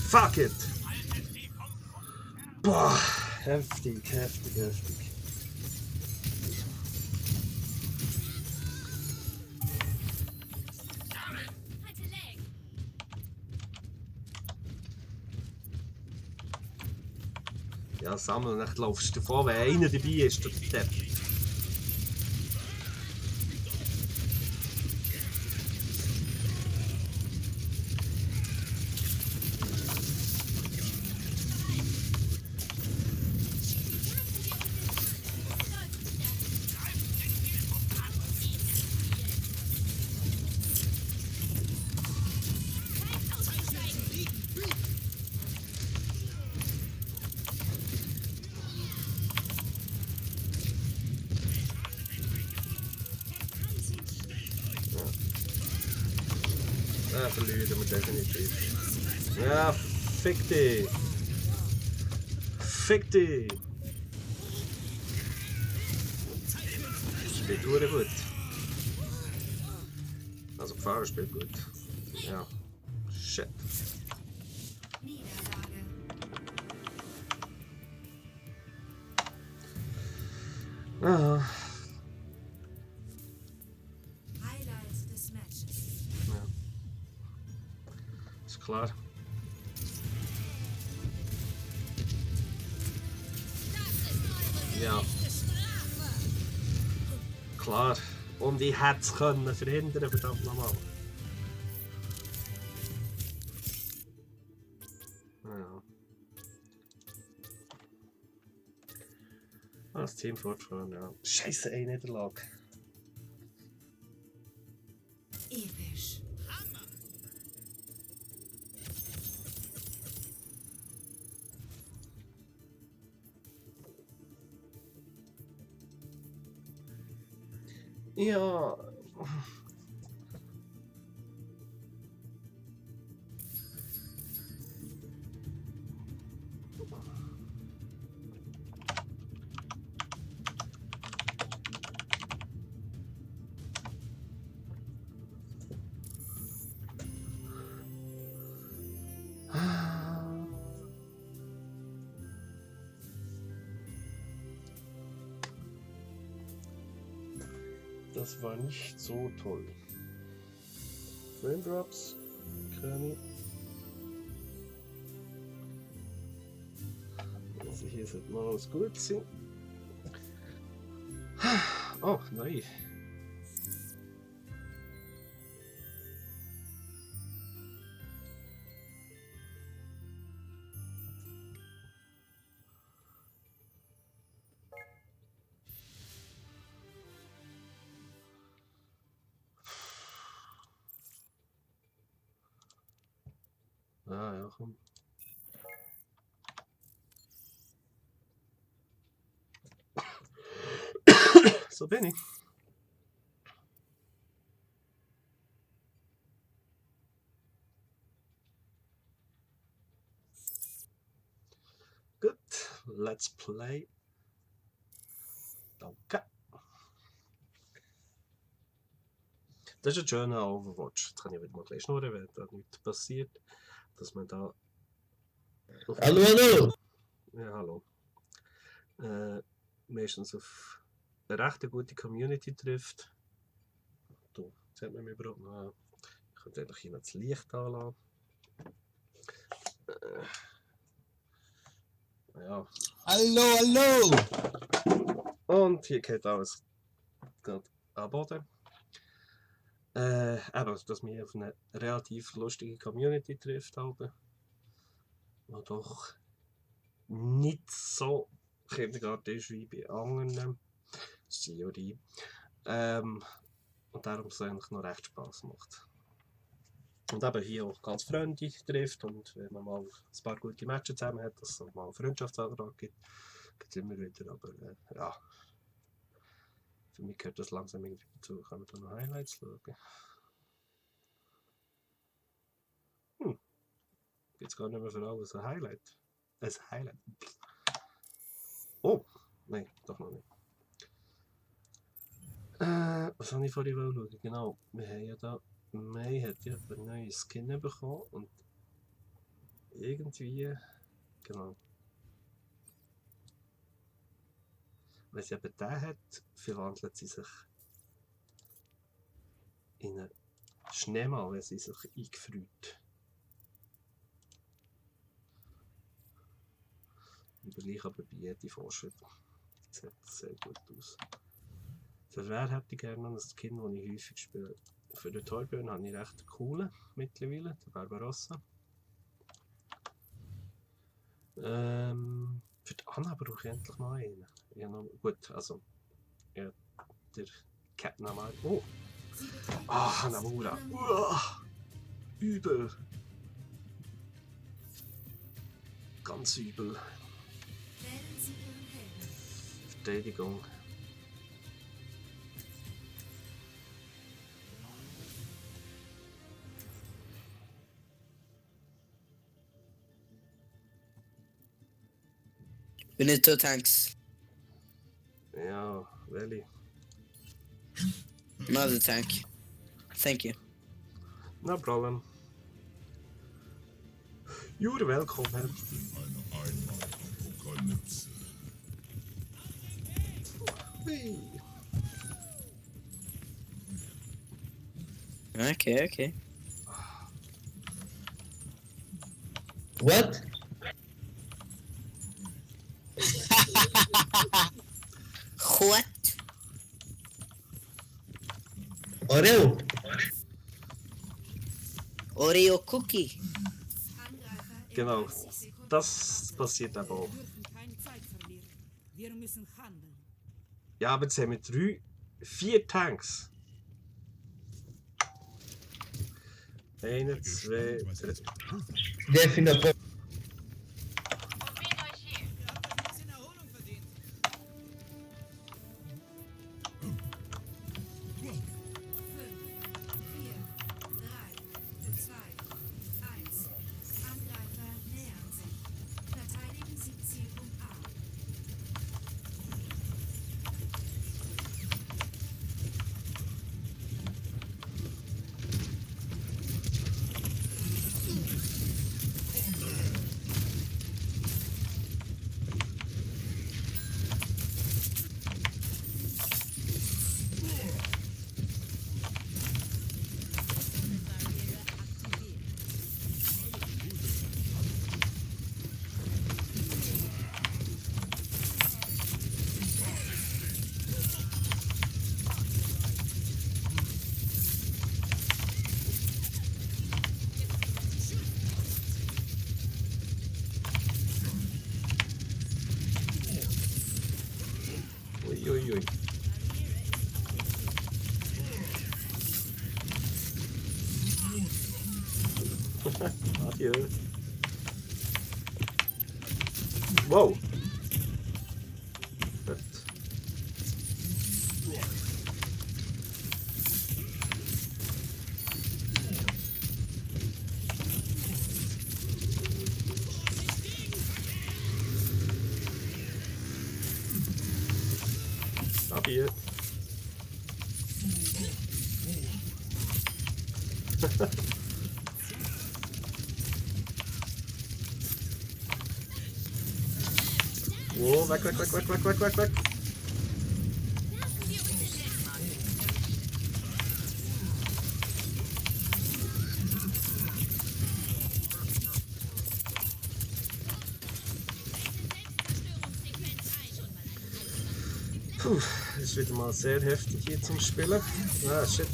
Fuck it! Boah, heftig. Hatte Leg. Ja, sammeln, dann laufst du davon, wenn einer dabei ist, der Depp. Ja, verlieren wir definitiv. Ja, fick dich! Fick dich! Spielt verdammt gut. Also Fahrer spielt gut. Ja. Shit. Niederlage. Ah, Highlight des Matches. ja. Ist klar. Ja. Klar. Und ich hätte es können verhindern, verdammt nochmal. Ja. Das Team fortfahren, ja. Scheiße, eine Niederlage. Episch. Ja. Das war nicht so toll. Frame Drops, keine. Also hier sollte mal alles gut sein. Oh, nein. Ah ja, komm. So bin ich. Gut, let's play. Danke. Das ist ein schöner Overwatch. Jetzt kann ich wieder mal gleich schnurren, wenn da nichts passiert. Dass man da. Hallo! Ja, hallo. Meistens auf eine recht gute Community trifft. Du, jetzt hat man mich überhaupt noch. Ich könnte eigentlich hier noch das Licht anlassen. Ja. Hallo! Und hier geht alles gerade am Boden. Eben, dass mich auf eine relativ lustige Community trifft. Halt. Die doch nicht so Kindergarten ist wie bei anderen. Das ist die Theorie. Und darum es eigentlich noch recht Spaß macht. Und eben hier auch ganz Freunde trifft und wenn man mal ein paar gute Matches zusammen hat, dass es mal einen Freundschaftsantrag gibt, gibt es immer wieder. Aber ja, für mich gehört das langsam irgendwie dazu. Können wir da noch Highlights schauen? Gibt es gar nicht mehr für alles ein Highlight. Ein Highlight. Oh! Nein, doch noch nicht. Was habe ich vorhin schauen? Genau, wir haben ja da. May hat ja einen neuen Skin bekommen und irgendwie. Genau. Wenn sie eben den hat, verwandelt sie sich in einen Schneemann, wenn sie sich eingefriert. Gleich aber bei jeder Vorschrift. Das sieht sehr gut aus. Für wer hätte ich gerne noch ein Skin, das ich häufig spiele? Für den Torbjörn habe ich recht einen coolen mittlerweile, der Barbarossa. Für die Anna brauche ich endlich mal einen. Ja, noch, gut, also. Ja, der Captain Amar. Oh! Ah, Hanamura! Übel! Ganz übel. Wählen Sie Ihren Helden. Verteidigung. We need 2 tanks. Ja, welche? Another tank. Thank you. No problem. You're welcome, man. Hey. Okay. What? What? Oreo? Oreo cookie. Angreifer in Genau, 30 Sekunden. das passiert aber auch. Wir dürfen keine Zeit verlieren. Wir müssen handeln. Ja, aber jetzt haben wir 4 Tanks. 1, 2, 3. Definitiv. Probiert euch hier. Ihr habt ein bisschen Erholung verdient. 5, 4, 3, 2, 1. Angreifer nähern sich. Verteidigen Sie Zielpunkt A. Uiuiui. Adieu. Wow. Gut. Adieu. Wow, weg. Puh, das ist wieder mal sehr heftig hier zum Spielen. Ah, shit.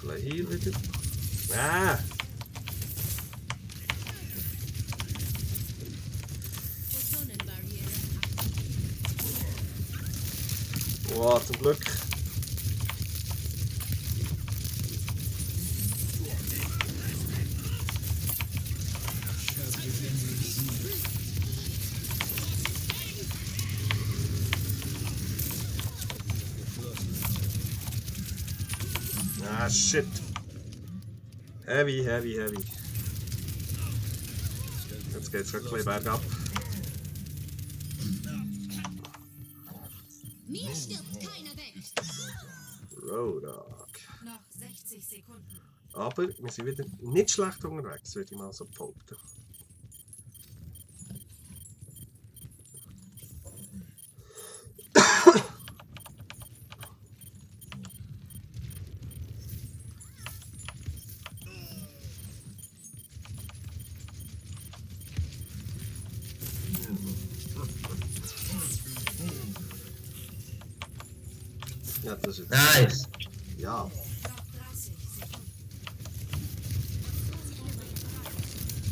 Ein bisschen hier wieder. Ah! Wow, zum Glück. Ah, shit. Heavy. Jetzt geht's ein bisschen bergab. Mir stirbt keiner weg. Roadhog. Noch 60 Sekunden. Aber wir sind wieder nicht schlecht unterwegs, würde ich mal so behaupten. Ja, das ist Nice. ja. Noch 30 Sekunden. Noch 10 Sekunden.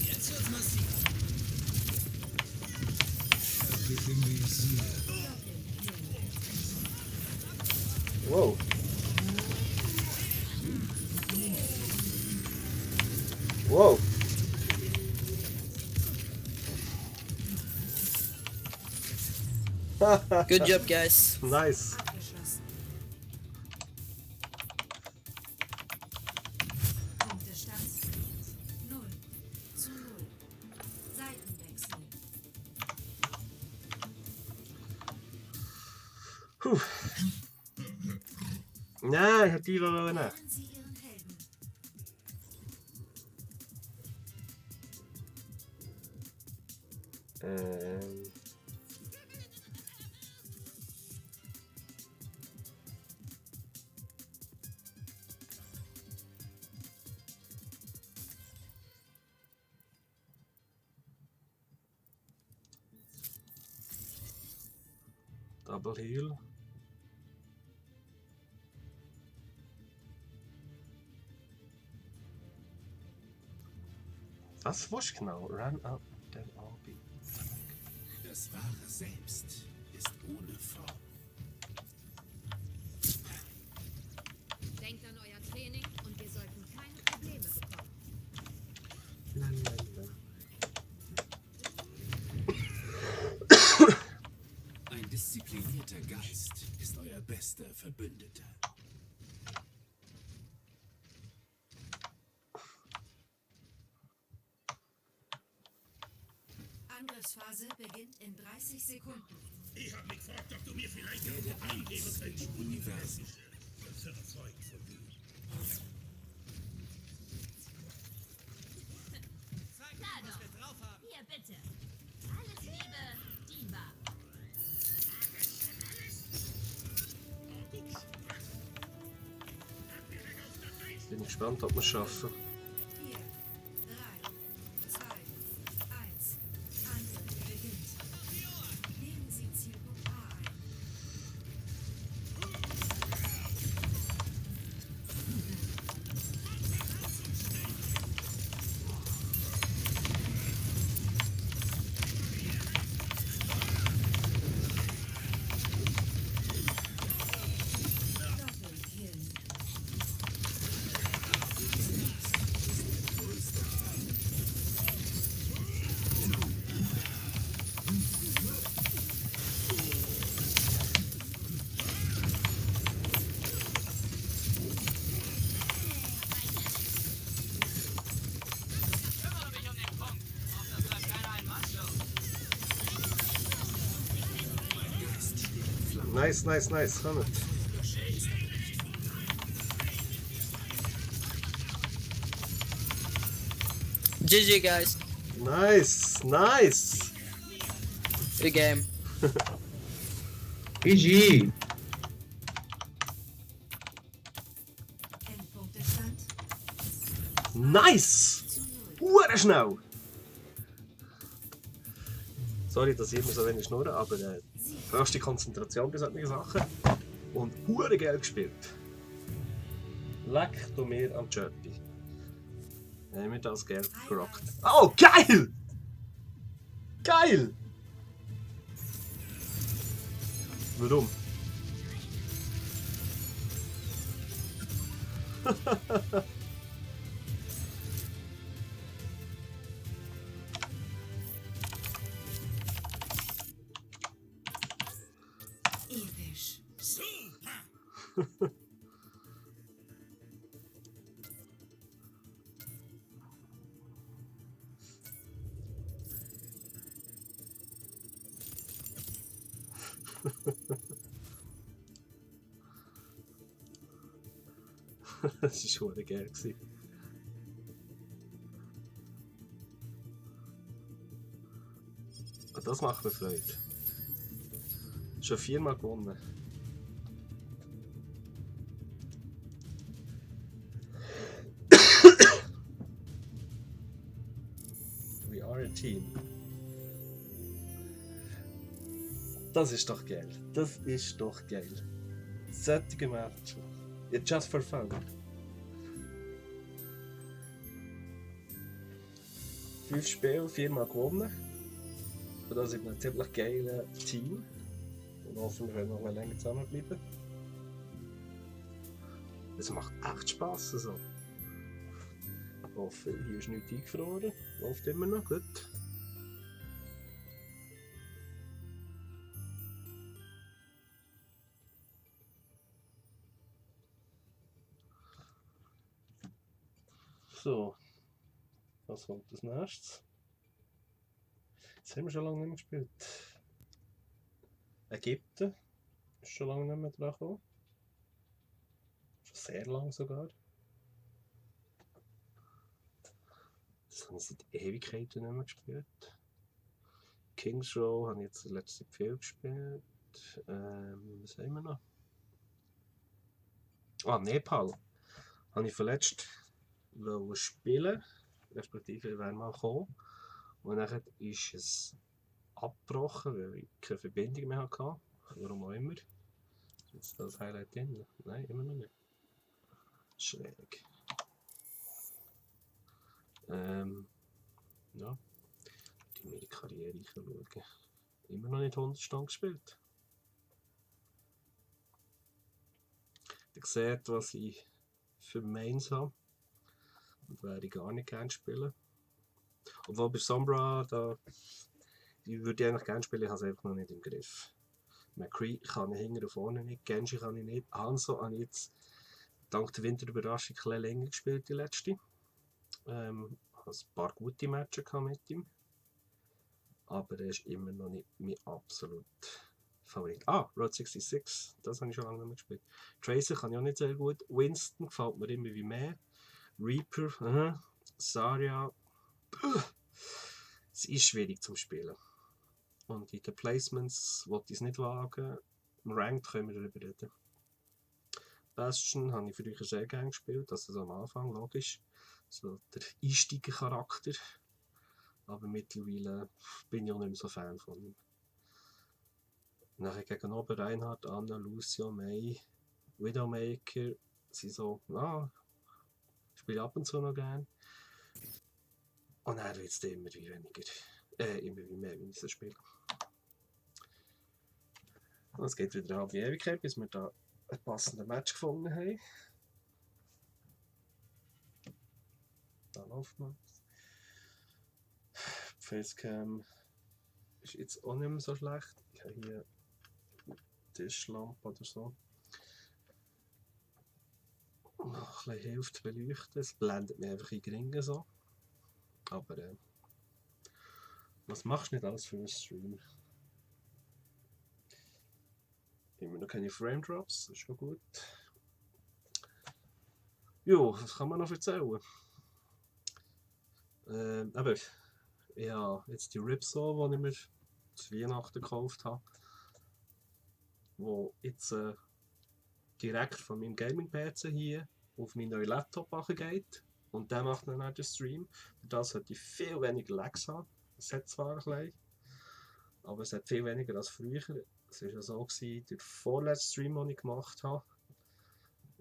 Jetzt wird's massiv. Wow. Wow. Good job, guys. Nice. Abgeschlossen. Punktestand 0:0. Seitenwechsel. Puh. Nein, ich hätte die nehmen. Wählen Sie Ihren Helden. Double Heal. Was willst du genau? Run up, then RB. Das wahre Selbst ist ohne Form. Denkt an euer Training und wir sollten keine Probleme bekommen. Lalala. Ein disziplinierter Geist ist euer bester Verbündeter. Angriffsphase beginnt in 30 Sekunden. Ich hab mich gefragt, ob du mir vielleicht Werde eins mit dem Universum. überzeugt von dir. Na doch. Hier bitte. Alles Liebe, Diva. Bin gespannt, ob wir es schaffen. 4, 3, 2, 1. Angriff beginnt. Nehmen Sie Zielpunkt A ein. Doppelkill. Nice. Komm mit. GG, guys. Nice. Good game. GG. Endpunktestand Nice. zu 0. Hure schnell. Sorry, dass ich immer so wenig schnurre, aber Sieg. Fast die Konzentration bei solchen Sachen. Und hure geil gespielt. Leck du mir am Chirpy. Haben wir das Geld gerockt. Oh, geil! Geil! Warum? Episch. Super! Das war schon geil gewesen. Und das macht mir Freude. Schon 4-mal gewonnen. We are a team. Das ist doch geil. Das ist doch geil. Solche Matches. Just for fun. Fünf Spiele, 4-mal gewonnen. Und das ist ein ziemlich geiles Team. Und hoffentlich werden wir noch länger zusammenbleiben. Es macht echt Spass. Also. Ich hoffe, hier ist nichts eingefroren. Läuft immer noch gut. So, was kommt als nächstes? Jetzt haben wir schon lange nicht mehr gespielt. Ägypten ist schon lange nicht mehr dran gekommen. Schon sehr lang sogar. Das habe ich seit Ewigkeiten nicht mehr gespielt. Kings Row habe ich jetzt in letzter Zeit viel gespielt. Was haben wir noch? Ah, Nepal habe ich verletzt spielen, respektive wäre mal gekommen. Und dann ist es abgebrochen, weil ich keine Verbindung mehr hatte. Warum auch immer. Ist jetzt das Highlight drin? Nein, immer noch nicht. Schräg. Ja. Die meine Karriere schauen. Immer noch nicht 100 Stunden gespielt. Ihr seht, was ich für Mains habe. Und würde ich gar nicht gerne spielen. Obwohl bei Sombra, da, ich würde eigentlich gerne spielen, ich habe es einfach noch nicht im Griff. McCree kann ich hinten und vorne nicht, Genji kann ich nicht. Hanzo habe ich jetzt dank der Winterüberraschung ein bisschen länger gespielt, die letzte. Ich hatte ein paar gute Matches mit ihm. Aber er ist immer noch nicht mein absolut Favorit. Ah, Road 66, das habe ich schon lange nicht mehr gespielt. Tracer kann ich auch nicht sehr gut. Winston gefällt mir immer wie mehr. Reaper, Zarya. Es ist schwierig zum Spielen. Und in den Placements wollte ich es nicht wagen. Im Ranked können wir darüber reden. Bastion habe ich früher sehr gerne gespielt, das ist am Anfang, logisch. So der Einsteigercharakter. Aber mittlerweile bin ich auch nicht mehr so Fan von ihm. Nachher gegen oben Reinhardt, Anna, Lucio, May, Widowmaker sind so, ich spiele ab und zu noch gerne. Und dann wird es immer wie weniger. Immer wie mehr, wenn ich so spiele. Und es geht wieder eine halbe Ewigkeit, bis wir da ein passendes Match gefunden haben. Da läuft man. Facecam ist jetzt auch nicht mehr so schlecht. Ich habe hier eine Tischlampe oder so. Noch ein bisschen hilft beleuchten. Es blendet mich einfach in geringen so. Aber was machst du nicht alles für einen Stream? Immer noch keine Frame Drops, das ist schon gut. Jo, was kann man noch erzählen? Aber ja, jetzt die Ripsaw, die ich mir zu Weihnachten gekauft habe, wo jetzt direkt von meinem Gaming-PC hier auf meinen neuen Laptop geht. Und der macht dann auch den Stream. Für das sollte ich viel weniger Lags haben. Es hat zwar ein bisschen, aber es hat viel weniger als früher. Es war ja so, gewesen, der vorletzte Stream, den ich gemacht habe,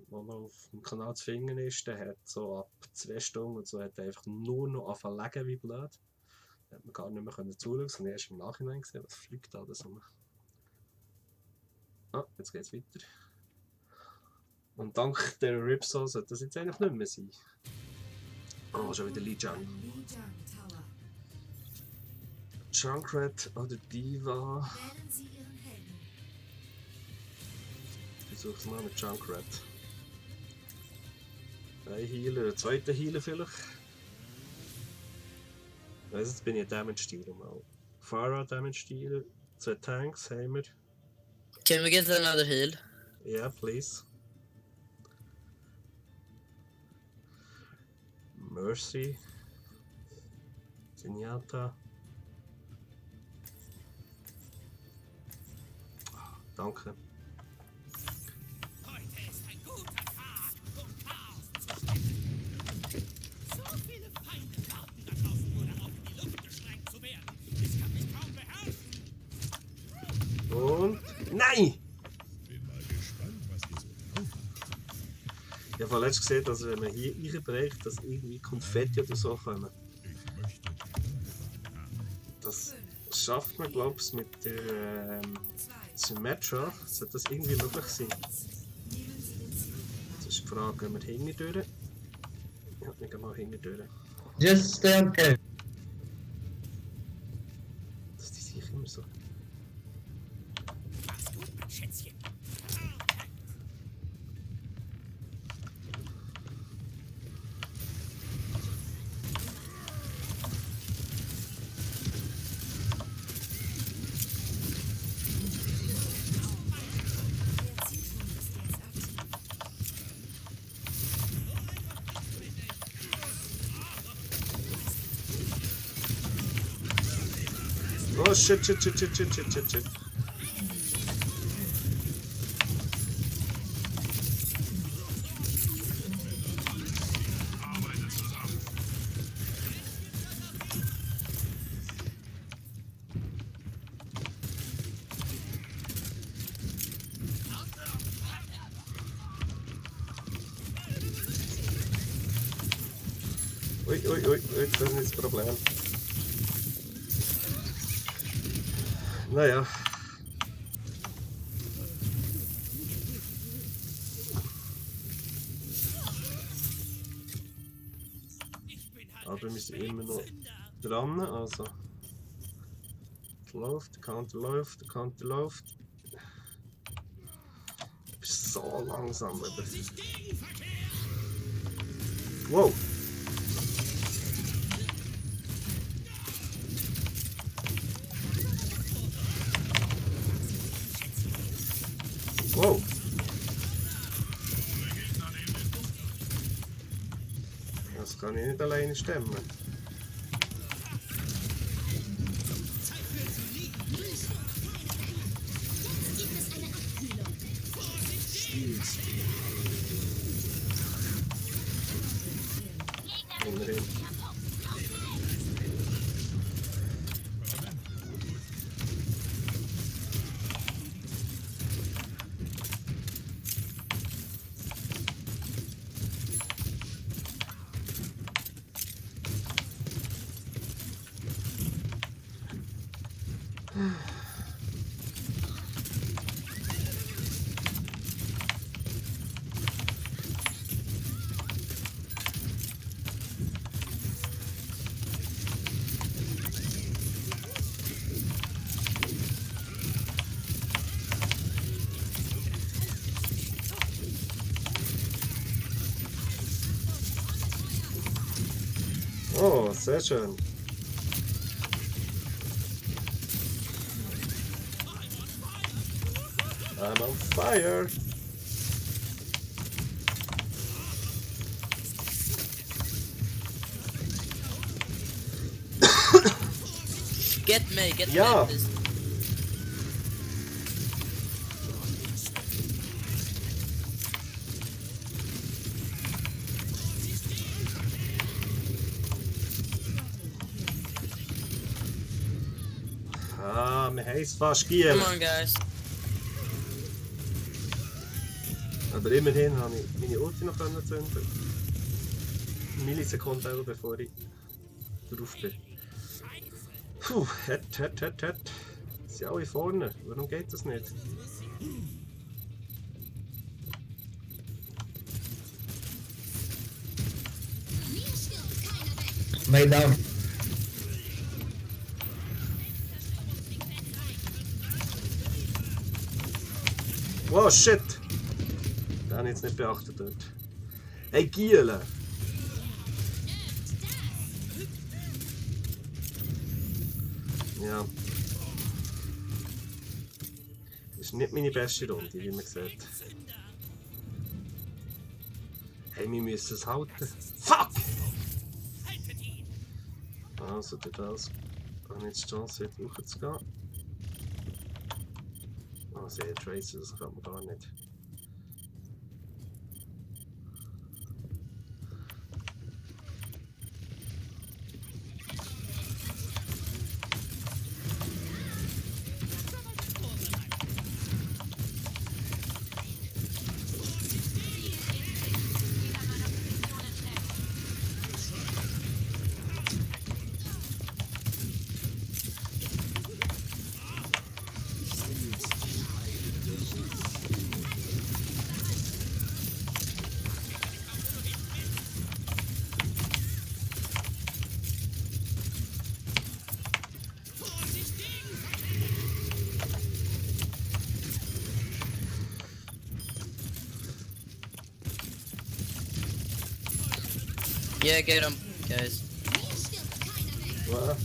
wo man auf dem Kanal zu finden ist, der hat so ab 2 Stunden und so hat er einfach nur noch angefangen zu legen wie blöd. Da hat man gar nicht mehr zuschauen, sondern erst im Nachhinein gesehen, was fliegt da alles rum. Ah, jetzt geht's weiter. Und dank der Ripsaw sollte das jetzt eigentlich nicht mehr sein. Oh, schon wieder Lijiang. Lijiang Tower. Junkrat oder Diva. Wählen Sie Ihren Helden. Ich versuche es mal mit Junkrat. Ein Healer, einen zweiten Healer vielleicht. Also jetzt bin ich ein Damage Dealer mal. Pharah Damage Dealer, 2 Tanks haben wir. Can we get another heal? Yeah, please. Mercy. Zenyatta. Danke. Heute ist ein guter Tag, um Chaos zu stiften. So viele Feinde warten da draußen nur darauf, in die Luft gesprengt zu werden. Ich kann mich kaum beherrschen. Und. Nein! Bin mal gespannt, was ihr so drauf habt. Ich habe vorletzt gesehen, dass wenn man hier reinbricht, dass irgendwie Konfetti oder so kommen. Ich möchte Das schafft man, glaube ich, mit der 2. Symmetra. Sollte das irgendwie möglich sein? Nehmen Sie den Zielpunkt Jetzt ist die Frage, gehen wir hinten durch? Ja, wir gehen mal hinten durch. Just stay on camera. Das ist sicher immer so. Mach's gut, mein Schätzchen. Der Zielpunkt ist jetzt aktiv. Oh shit, shit, shit, shit, shit, shit, shit, shit. Ui, ui, ui, ui, das ist nicht das Problem. Naja. Ich bin halt Aber ein wir sind immer noch Spätsünder. dran, also. Läuft, der Counter läuft, der Counter läuft. Du bist so langsam, aber. Vorsicht, Gegenverkehr! Wow! Wow! Das kann ich nicht alleine stemmen. Immerhin. Oh, sehr schön. I'm on fire. Get Ja. me. This. Ah, wir haben es fast gegeben. Come on, guys. Aber immerhin habe ich meine Ulti noch zünden. Millisekunden bevor ich drauf bin. Puh, hart. Sie alle vorne. Warum geht das nicht? May down. Wow, shit! Den habe ich jetzt nicht beachtet dort. Hey, Giele! Ja. Das ist nicht meine beste Runde, wie man sieht. Hey, wir müssen es halten. Fuck! Also, durch das habe ich jetzt die Chance, jetzt hochzugehen. Oh, sehr Tracer, das kann man gar nicht. Yeah, get him, guys. Wow.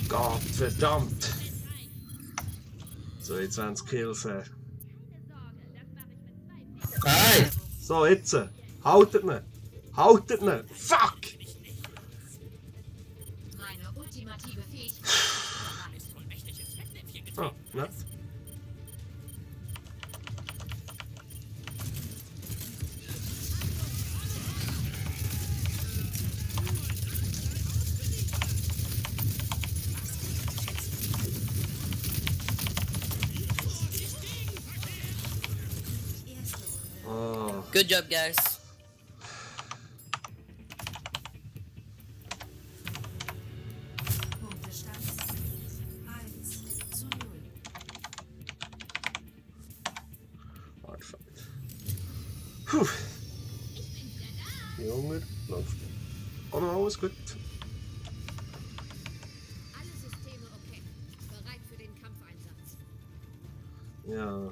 Gott verdammt! So, jetzt 20 Kills. Aye! So, jetzt! Haltet ihn! Haltet ihn! Fuck! Meine ultimative Fähigkeit. Oh, nett. Oh, Good job, guys. Punktestand 1:0. hard fight. Puh. Junge, läuft. Oh no, alles gut. Alle Systeme okay. Bereit für den Kampfeinsatz. Ja.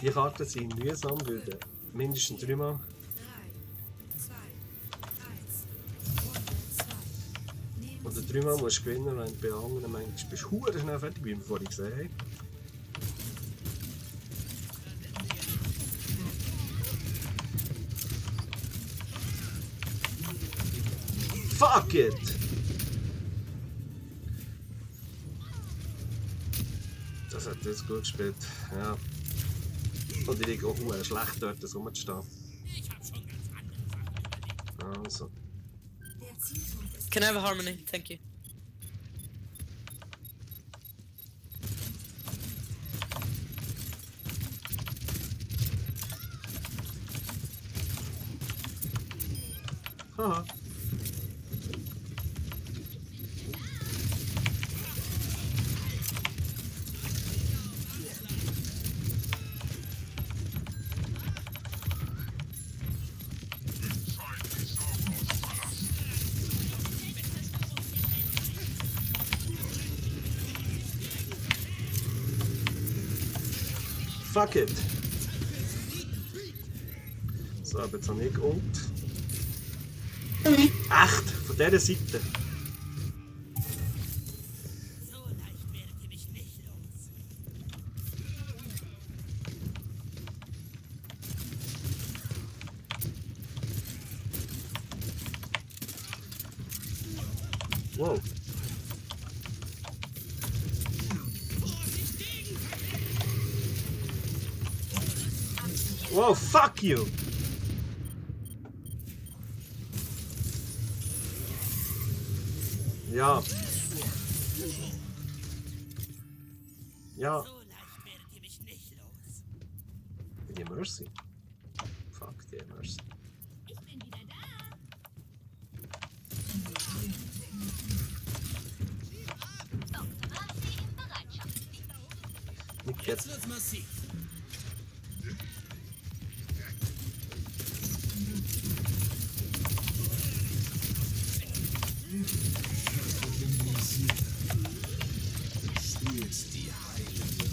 Die Karten sind mühsam, weil du mindestens 3 Mal 3, 2, 1. Runde 2. oder 3 Mal musst du gewinnen, wenn du bei anderen manchmal bist du verdammt schnell fertig, wie wir vorhin gesehen haben. Fuck it! Das hat jetzt gut gespielt, ja. Und ich liege auch schlecht dort rumzustehen. Also. Der Zielpunkt ist Can I have a harmony? Thank you. Haha. Fuck it! So, aber jetzt habe ich Ult. Echt? Von dieser Seite? So leicht werdet ihr mich nicht los. Wow. Wow, fuck you! Ja. Ja. So leicht werdet ihr mich nicht los. Die Mercy. Fuck, die Mercy. Ich bin wieder da. Dr. Marcy in Bereitschaft. Nicht Jetzt jetzt. wird's massiv. Stets die heilende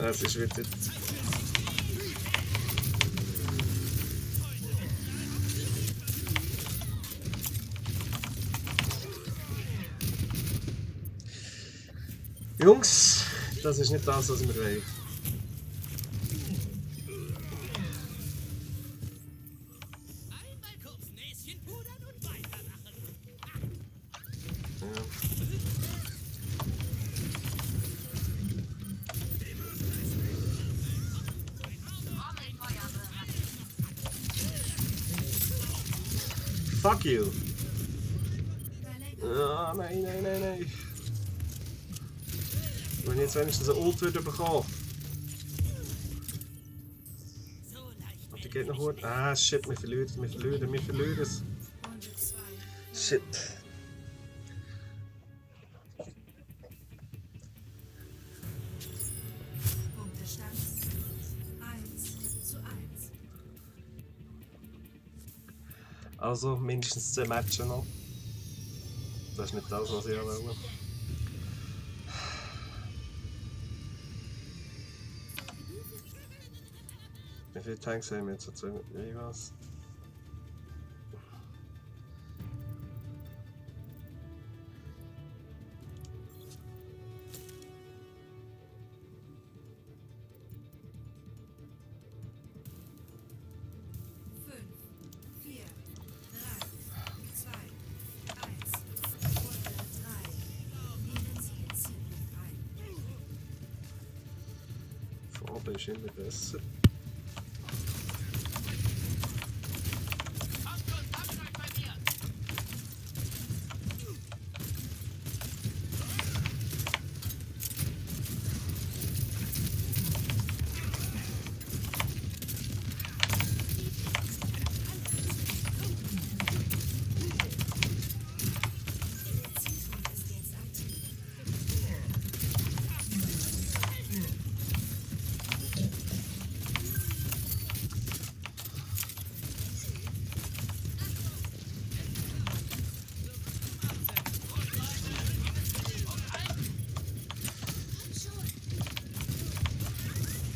Es ist wieder. Jungs, das ist nicht das, was wir wollen. Einmal kurz Näschen pudern und weitermachen. Ja. Fuck you! Ah, nein, nein, nein, nein. Wenn ich jetzt wenigstens eine Ult würde bekommen. So leicht Aber die geht noch gut. Ah, shit, wir verlieren es. Runde 2. Shit. Punktestand 1:1. Also mindestens 10 Matches noch. Das ist nicht das, was ich will. Wie viele Tanks haben wir jetzt? Wie was? Farbe ist immer besser.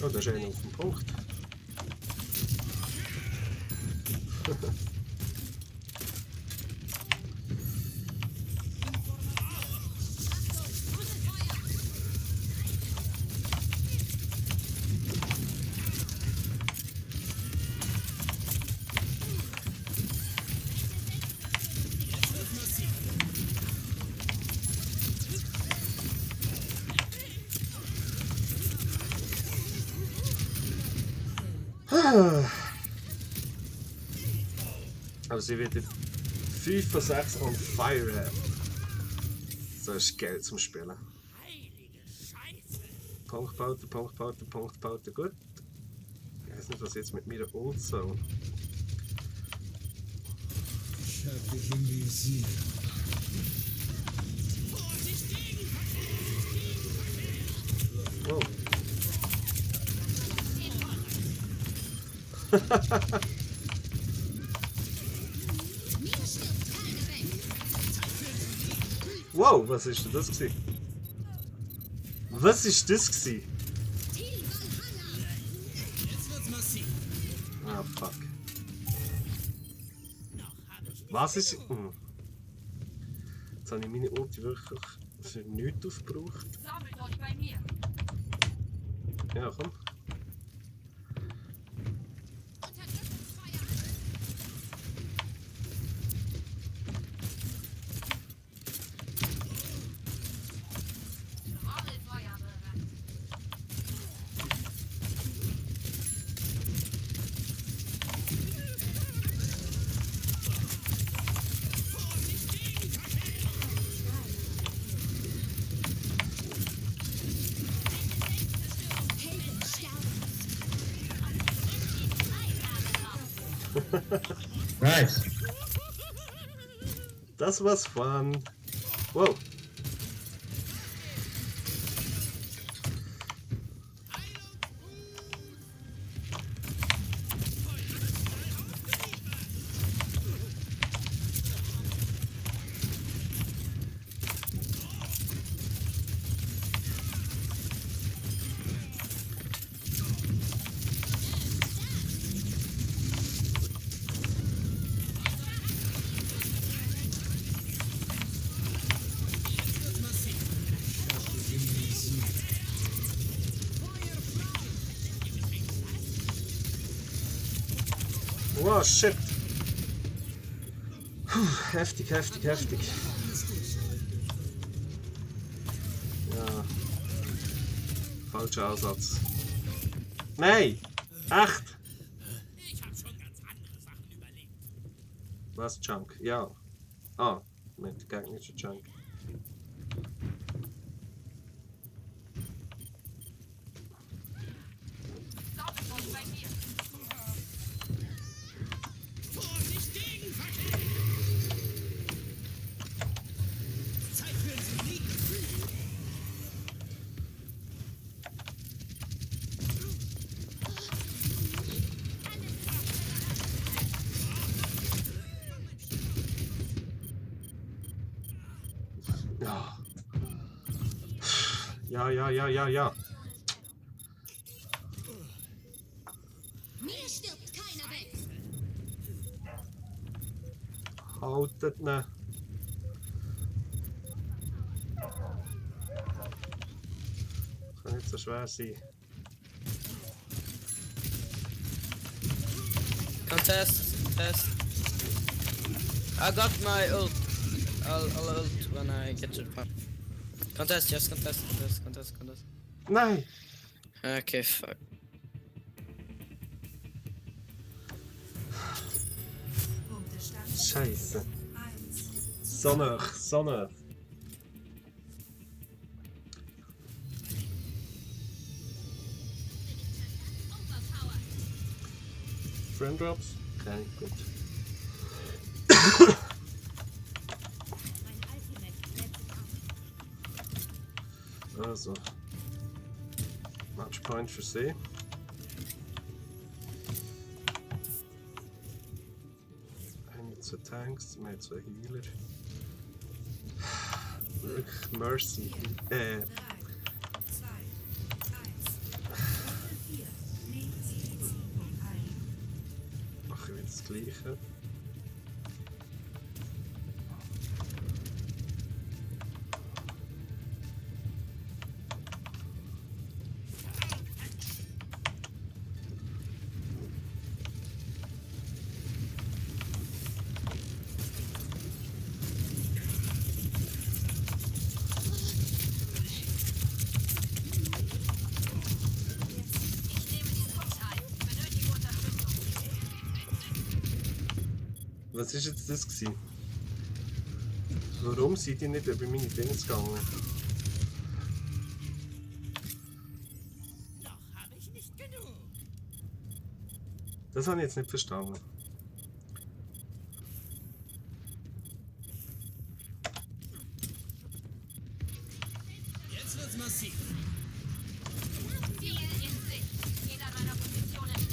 Oh, da ist einer auf dem Punkt. Aber sie wird 5 von 6 on fire haben. So ist Geld zum Spielen. heilige Scheiße. Punktpauter, gut. Ich weiß nicht, was jetzt mit mir Ult soll. Ich hab dich im Visier. Oh. Wow, was ist denn das gewesen? Was ist das gewesen? Jetzt wird's massiv. Ah, fuck. Was ist... Hm. Jetzt habe ich meine Ulti wirklich für nichts aufgebraucht. Sammelt euch bei mir. Ja, komm. Orgelfeuer bereit. Nice. Das war's fun. Wow. Wow, shit. Puh, heftig, heftig, heftig. Ja. Falscher Aussatz. Nein! Echt! Ich hab schon ganz andere Sachen überlegt. Was, Junk? Ja. Ah, mit gegnerischer Junk. Sammelt euch bei mir. Vorsicht, Gegenverkehr! Zeit für einen Sieg! Ja. Ja. Mir stirbt keiner weg. Haltet ne. Kann nicht so schwer sein. Contest. I got my ult. I'll ult when I get to the point. Contest, yes, contest. Nein! Okay, fuck. Punktestand Scheiße. 1. So nah. Overpower. Friend Drops? Okay, gut. Mein Ultimate lädt sich auf. Also. Matchpoint für sie. Zwei Tanks, wir haben zwei Healer. Wirklich Mercy. 3, 2, 1. Runde 4. Nehmen Sie die Zielpunkt ein. Mache ich wieder das Gleiche. Ich nehme die Punkt ein. Benötige Unterstützung. Was war jetzt das gewesen? Warum seid ihr nicht über meine Dinge gegangen? Noch habe ich nicht genug. Das habe ich jetzt nicht verstanden. Jetzt wird's massiv. Ziel in Sicht. Jeder meiner Positionen stellt.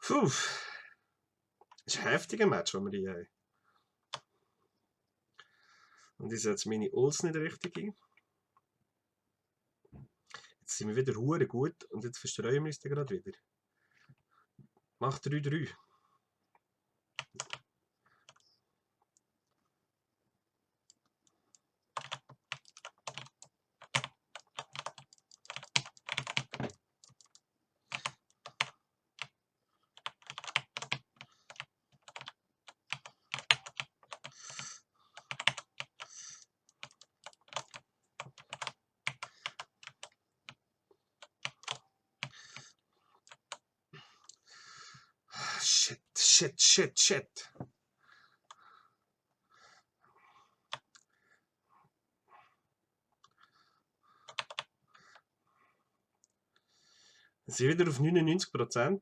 Puh. Das ist ein heftiger Match, den wir hier haben. Und ich setze meine Ults nicht richtig ein. Jetzt sind wir wieder hure gut und jetzt verstreuen wir uns dann gerade wieder. Mach 3-3. Shit. Wir sind wieder auf 99%.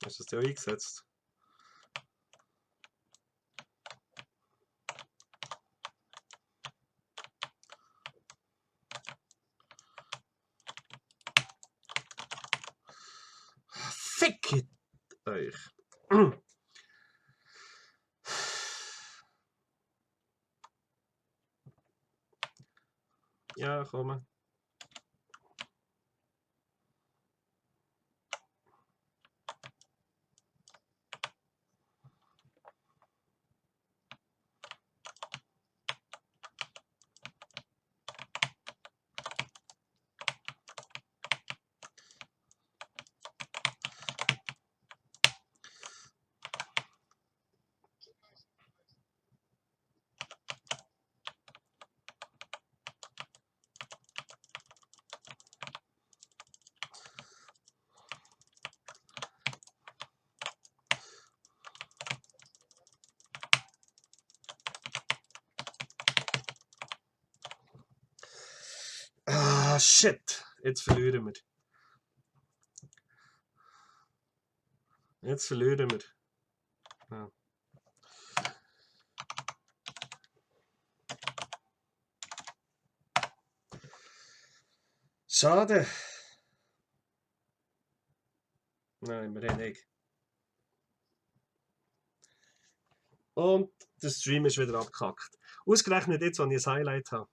Hast du das ja eingesetzt? Fick it euch! Ja, komm. Ah, shit. Jetzt verlieren wir. Ja. Schade. Nein, wir haben nicht. Und der Stream ist wieder abgekackt. Ausgerechnet jetzt, wenn ich ein Highlight habe.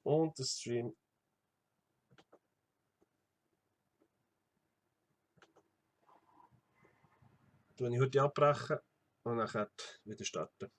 Und der Stream. Tue ich heute abbrechen und dann wieder starten.